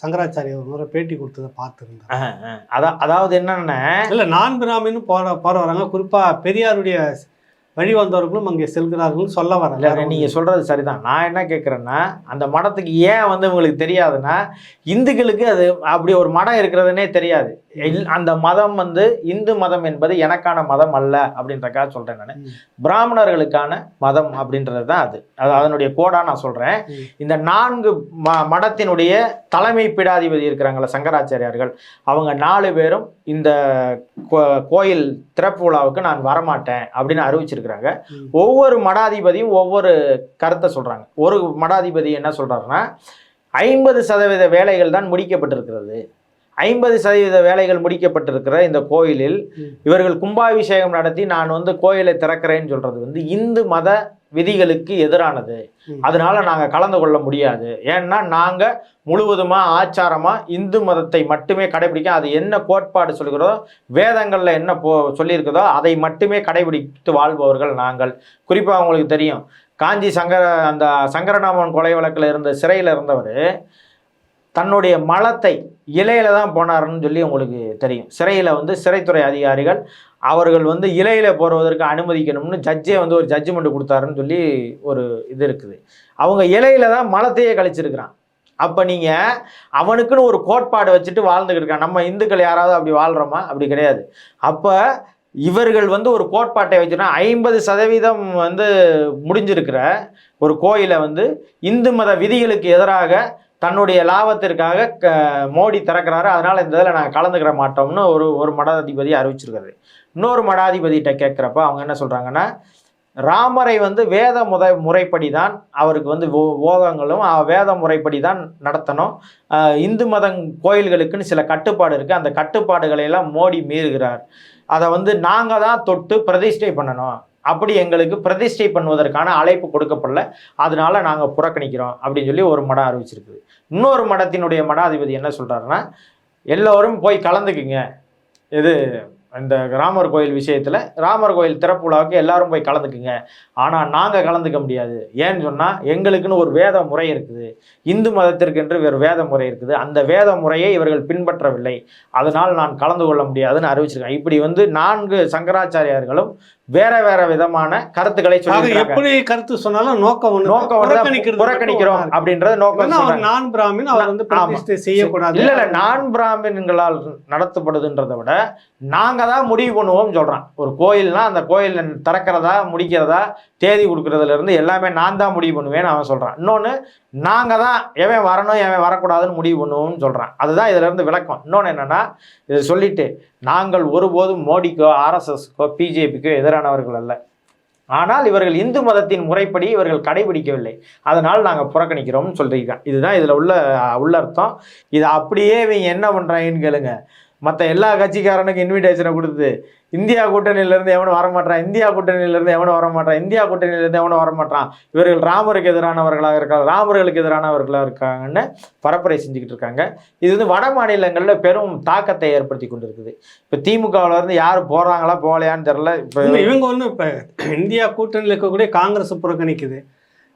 சங்கராச்சாரிய ஒரு முறை பேட்டி கொடுத்ததை பார்த்துருந்தேன். அதாவது என்னன்னா இல்லை, நான் பிராமின்னு போற வராங்க, குறிப்பா பெரியாருடைய வழி வந்தவர்களும் அங்கே செல்கிறார்கள் சொல்ல வரல. நீங்க சொல்றது சரிதான். நான் என்ன கேட்குறேன்னா, அந்த மடத்துக்கு ஏன் வந்து உங்களுக்கு தெரியாதுன்னா, இந்துக்களுக்கு அது அப்படி ஒரு மடம் இருக்கிறதுனே தெரியாது. அந்த மதம் வந்து இந்து மதம் என்பது எனக்கான மதம் அல்ல அப்படின்றக்காக சொல்றேன். நான் பிராமணர்களுக்கான மதம் அப்படின்றது தான் அது அதனுடைய கோடா நான் சொல்றேன். இந்த 4 மடத்தினுடைய தலைமை பீடாதிபதி இருக்கிறாங்களா சங்கராச்சாரியார்கள், அவங்க 4 பேரும் இந்த கோயில் திறப்பு விழாவுக்கு நான் வரமாட்டேன் அப்படின்னு அறிவிச்சிருக்கிறாங்க. ஒவ்வொரு மடாதிபதியும் ஒவ்வொரு கருத்தை சொல்றாங்க. ஒரு மடாதிபதி என்ன சொல்றாருன்னா, 50% வேலைகள் தான் முடிக்கப்பட்டிருக்கிறது. 50% வேலைகள் முடிக்கப்பட்டிருக்கிற இந்த கோயிலில் இவர்கள் கும்பாபிஷேகம் நடத்தி நான் வந்து கோயிலை திறக்கிறேன்னு சொல்றது வந்து இந்து மத விதிகளுக்கு எதிரானது. அதனால நாங்க கலந்து கொள்ள முடியாது. ஏன்னா நாங்க முழுவதுமா ஆச்சாரமா இந்து மதத்தை மட்டுமே கடைபிடிக்க, அது என்ன கோட்பாடு சொல்கிறதோ, வேதங்கள்ல என்ன சொல்லியிருக்கிறதோ அதை மட்டுமே கடைபிடித்து வாழ்பவர்கள் நாங்கள். குறிப்பா அவங்களுக்கு தெரியும், காஞ்சி அந்த சங்கரநாமன் கொலை வழக்கில் இருந்த சிறையில் இருந்தவர் தன்னுடைய மலத்தை இலையில தான் போனாருன்னு சொல்லி உங்களுக்கு தெரியும். சிறையில் வந்து சிறைத்துறை அதிகாரிகள் அவர்கள் வந்து இலையில போடுவதற்கு அனுமதிக்கணும்னு ஜட்ஜே வந்து ஒரு ஜட்ஜ்மெண்ட் கொடுத்தாருன்னு சொல்லி ஒரு இது இருக்குது. அவங்க இலையில தான் மலத்தையே கழிச்சிருக்கிறான். அப்போ நீங்கள் அவனுக்குன்னு ஒரு கோட்பாடு வச்சுட்டு வாழ்ந்துக்கிட்டு இருக்கான். நம்ம இந்துக்கள் யாராவது அப்படி வாழ்கிறோமா? அப்படி கிடையாது. அப்போ இவர்கள் வந்து ஒரு கோட்பாட்டை வச்சுன்னா 50% வந்து முடிஞ்சிருக்கிற ஒரு கோயிலை வந்து இந்து மத விதிகளுக்கு எதிராக தன்னுடைய லாபத்திற்காக மோடி திறக்கிறாரு, அதனால இந்த இதில் நாங்கள் கலந்துக்கிற மாட்டோம்னு ஒரு மடாதிபதி அறிவிச்சிருக்காரு. இன்னொரு மடாதிபதிகிட்ட கேட்குறப்ப அவங்க என்ன சொல்கிறாங்கன்னா, ராமரை வந்து வேத முறைப்படி தான் அவருக்கு வந்து ஓதங்களும் வேத முறைப்படி தான் நடத்தணும். இந்து மத கோயில்களுக்குன்னு சில கட்டுப்பாடு இருக்குது, அந்த கட்டுப்பாடுகளை எல்லாம் மோடி மீறுகிறார். அதை வந்து நாங்கள் தான் தொட்டு பிரதிஷ்டை பண்ணணும், அப்படி எங்களுக்கு பிரதிஷ்டை பண்ணுவதற்கான அழைப்பு கொடுக்கப்படல, அதனால நாங்கள் புறக்கணிக்கிறோம் அப்படின்னு சொல்லி ஒரு மடம் அறிவிச்சிருக்குது. இன்னொரு மடத்தினுடைய மடாதிபதி என்ன சொல்கிறாருன்னா, எல்லோரும் போய் கலந்துக்குங்க, இது இந்த ராமர் கோயில் விஷயத்தில் ராமர் கோயில் திறப்பு விழாவுக்கு எல்லாரும் போய் கலந்துக்குங்க, ஆனால் நாங்கள் கலந்துக்க முடியாது. ஏன்னு சொன்னால் எங்களுக்குன்னு ஒரு வேத முறை இருக்குது, இந்து மதத்திற்கென்று வேறு வேத முறை இருக்குது, அந்த வேத முறையை இவர்கள் பின்பற்றவில்லை, அதனால் நான் கலந்து கொள்ள முடியாதுன்னு அறிவிச்சிருக்கேன். இப்படி வந்து 4 சங்கராச்சாரியார்களும் வேற வேற விதமான கருத்துக்களை சொல்லி, எப்படி கருத்து சொன்னாலும் நோக்கம் புறக்கணிக்கிறோம் அப்படின்றது நோக்கம். நான் பிராமின் அவர் வந்து பிரதிஷ்டை செய்யக்கூடாது. இல்ல நான் பிராமின்களால் நடத்தப்படுதுன்றதை விட நாங்க தான் முடிவு பண்ணுவோம் சொல்றான். ஒரு கோயில்னா அந்த கோயில் திறக்கிறதா முடிக்கிறதா தேதி கொடுக்கறதுல இருந்து எல்லாமே நான் தான் முடிவு பண்ணுவேன்னு அவன் சொல்றான். இன்னொன்னு, நாங்க தான் எவன் வரணும் எவன் வரக்கூடாதுன்னு முடிவு பண்ணுவோம்னு சொல்றான். அதுதான் இதுல இருந்து விளக்கம். இன்னொன்னு என்னன்னா, இதை சொல்லிட்டு, நாங்கள் ஒருபோதும் மோடிக்கோ RSSக்கோ பிஜேபிக்கோ எதிரானவர்கள் அல்ல, ஆனால் இவர்கள் இந்து மதத்தின் முறைப்படி இவர்கள் கடைபிடிக்கவில்லை, அதனால் நாங்கள் புறக்கணிக்கிறோம்னு சொல்லியிருக்காங்க. இதுதான் இதில் உள்ள அர்த்தம். இதை அப்படியே இவங்க என்ன பண்ணுறாங்கன்னு கேளுங்க. மற்ற எல்லா கட்சிக்காரனுக்கும் இன்விடேஷனை கொடுத்து இந்தியா கூட்டணியிலேருந்து எவனும் வரமாட்டான், இந்தியா கூட்டணியிலேருந்து எவனும் வரமாட்டான், இந்தியா கூட்டணியிலேருந்து எவனும் வரமாட்டான், இவர்கள் ராமருக்கு எதிரானவர்களாக இருக்காங்க, ராமர்களுக்கு எதிரானவர்களாக இருக்காங்கன்னு பரப்புரை செஞ்சுக்கிட்டு இருக்காங்க. இது வந்து வட மாநிலங்களில் பெரும் தாக்கத்தை ஏற்படுத்தி கொண்டு இருக்குது. இப்போ திமுகவிலேருந்து யார் போகிறாங்களா போகலையான்னு தெரில. இப்போ இவங்க ஒன்று இப்போ இந்தியா கூட்டணியில் இருக்கக்கூடிய காங்கிரஸ் புறக்கணிக்குது.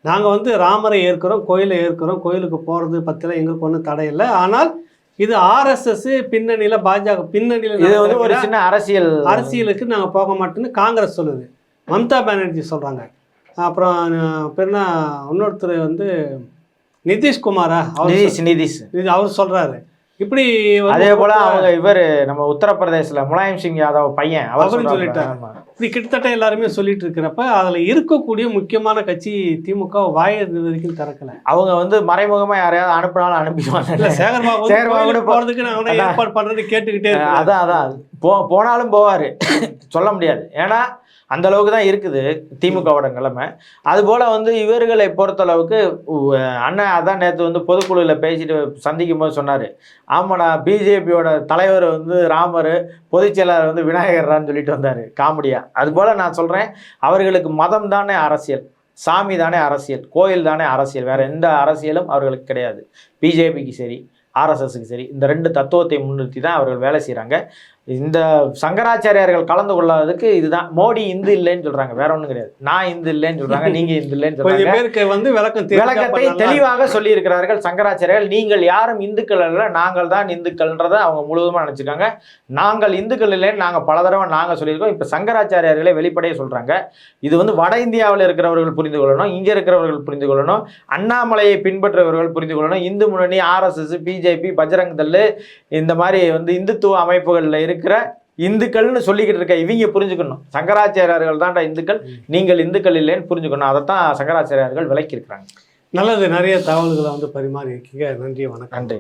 நாங்கள் வந்து ராமரை ஏற்கிறோம், கோயிலை ஏற்கிறோம், கோயிலுக்கு போகிறது பற்றிலாம் எங்களுக்கு ஒன்றும் தடை இல்லை, ஆனால் இது RSS பின்னணியில் பாஜக பின்னணியில் இது வந்து ஒரு சின்ன அரசியலுக்கு நாங்கள் போக மாட்டோம்னு காங்கிரஸ் சொல்லுது. மம்தா பானர்ஜி சொல்கிறாங்க. அப்புறம் பெருனா இன்னொருத்தர் வந்து நிதிஷ்குமாரா, நிதிஷ் அவர் சொல்கிறாரு. இப்படி அதே போல் அவங்க நம்ம உத்தரப்பிரதேசில் முலாயம் சிங் யாதவ் பையன் அவர் சொல்லிட்டார். இப்படி கிட்டத்தட்ட எல்லாருமே சொல்லிட்டு இருக்கிறப்ப அதில் இருக்கக்கூடிய முக்கியமான கட்சி திமுக வாயை இது வரைக்கும் திறக்கல. அவங்க வந்து மறைமுகமா யாரையாவது அனுப்பினாலும் அனுப்பிடுவாங்க. இல்ல சேகர்பாபு சேகர்பாபு போறதுக்கு நான் அவனை ஏற்பாடு பண்றது கேட்டுக்கிட்டே இருக்கேன். அதான் போனாலும் போவாரு, சொல்ல முடியாது. ஏன்னா அந்த அளவுக்கு தான் இருக்குது திமுகவோட நிலைமை. அதுபோல் வந்து இவர்களை பொறுத்தளவுக்கு அண்ணன் அதான் நேற்று வந்து பொதுக்குழுவில் பேசிட்டு சந்திக்கும் போது சொன்னார், ஆமாண்ணா பிஜேபியோட தலைவர் வந்து ராமர், பொதுச்செயலாளர் வந்து விநாயகர்ரான்னு சொல்லிட்டு வந்தார் காமெடியாக. அதுபோல் நான் சொல்கிறேன், அவர்களுக்கு மதம் தானே அரசியல், சாமி தானே அரசியல், கோயில் தானே அரசியல், வேறு எந்த அரசியலும் அவர்களுக்கு கிடையாது. பிஜேபிக்கு சரி ஆர்எஸ்எஸ்க்கு சரி இந்த ரெண்டு தத்துவத்தை முன்னிறுத்தி தான் அவர்கள் வேலை செய்கிறாங்க. இந்த சங்கராச்சாரியார்கள் கலந்து கொள்ளாததுக்கு இதுதான். மோடி இந்து இல்லைன்னு சொல்றாங்க, வேற ஒன்றும் கிடையாது. நான் இந்து இல்லைன்னு சொல்றாங்க, நீங்க இந்து இல்லைன்னு சொல்றாங்க. வந்து விளக்கத்தை தெளிவாக சொல்லி இருக்கிறார்கள் சங்கராச்சாரியார்கள். நீங்கள் யாரும் இந்துக்கள் அல்ல, நாங்கள் தான் இந்துக்கள்ன்றதை அவங்க முழுவதுமா நினைச்சிருக்காங்க. நாங்கள் இந்துக்கள் இல்லைன்னு நாங்கள் பல தடவை நாங்கள் சொல்லியிருக்கோம். இப்போ சங்கராச்சாரியார்களே வெளிப்படையே சொல்றாங்க. இது வந்து வட இந்தியாவில் இருக்கிறவர்கள் புரிந்து கொள்ளணும், இங்கே இருக்கிறவர்கள் புரிந்து கொள்ளணும், அண்ணாமலையை பின்பற்றுபவர்கள் புரிந்து கொள்ளணும். இந்து முன்னணி, ஆர்எஸ்எஸ், பிஜேபி, பஜ்ரங் தள் இந்த மாதிரி வந்து இந்துத்துவ அமைப்புகளில் இருக்கிற இந்துக்கள்னு சொல்லிக்கிட்டு இருக்க இவங்க புரிஞ்சுக்கணும், சங்கராச்சாரியார்கள் தான்டா இந்துக்கள், நீங்கள் இந்துக்கள் இல்லைன்னு புரிஞ்சுக்கணும். அதைத்தான் சங்கராச்சாரியார்கள் விளக்கி இருக்கிறாங்க. நல்லது, நிறைய தகவல்களை வந்து பரிமாறி இருக்கீங்க. நன்றி, வணக்கம். நன்றி.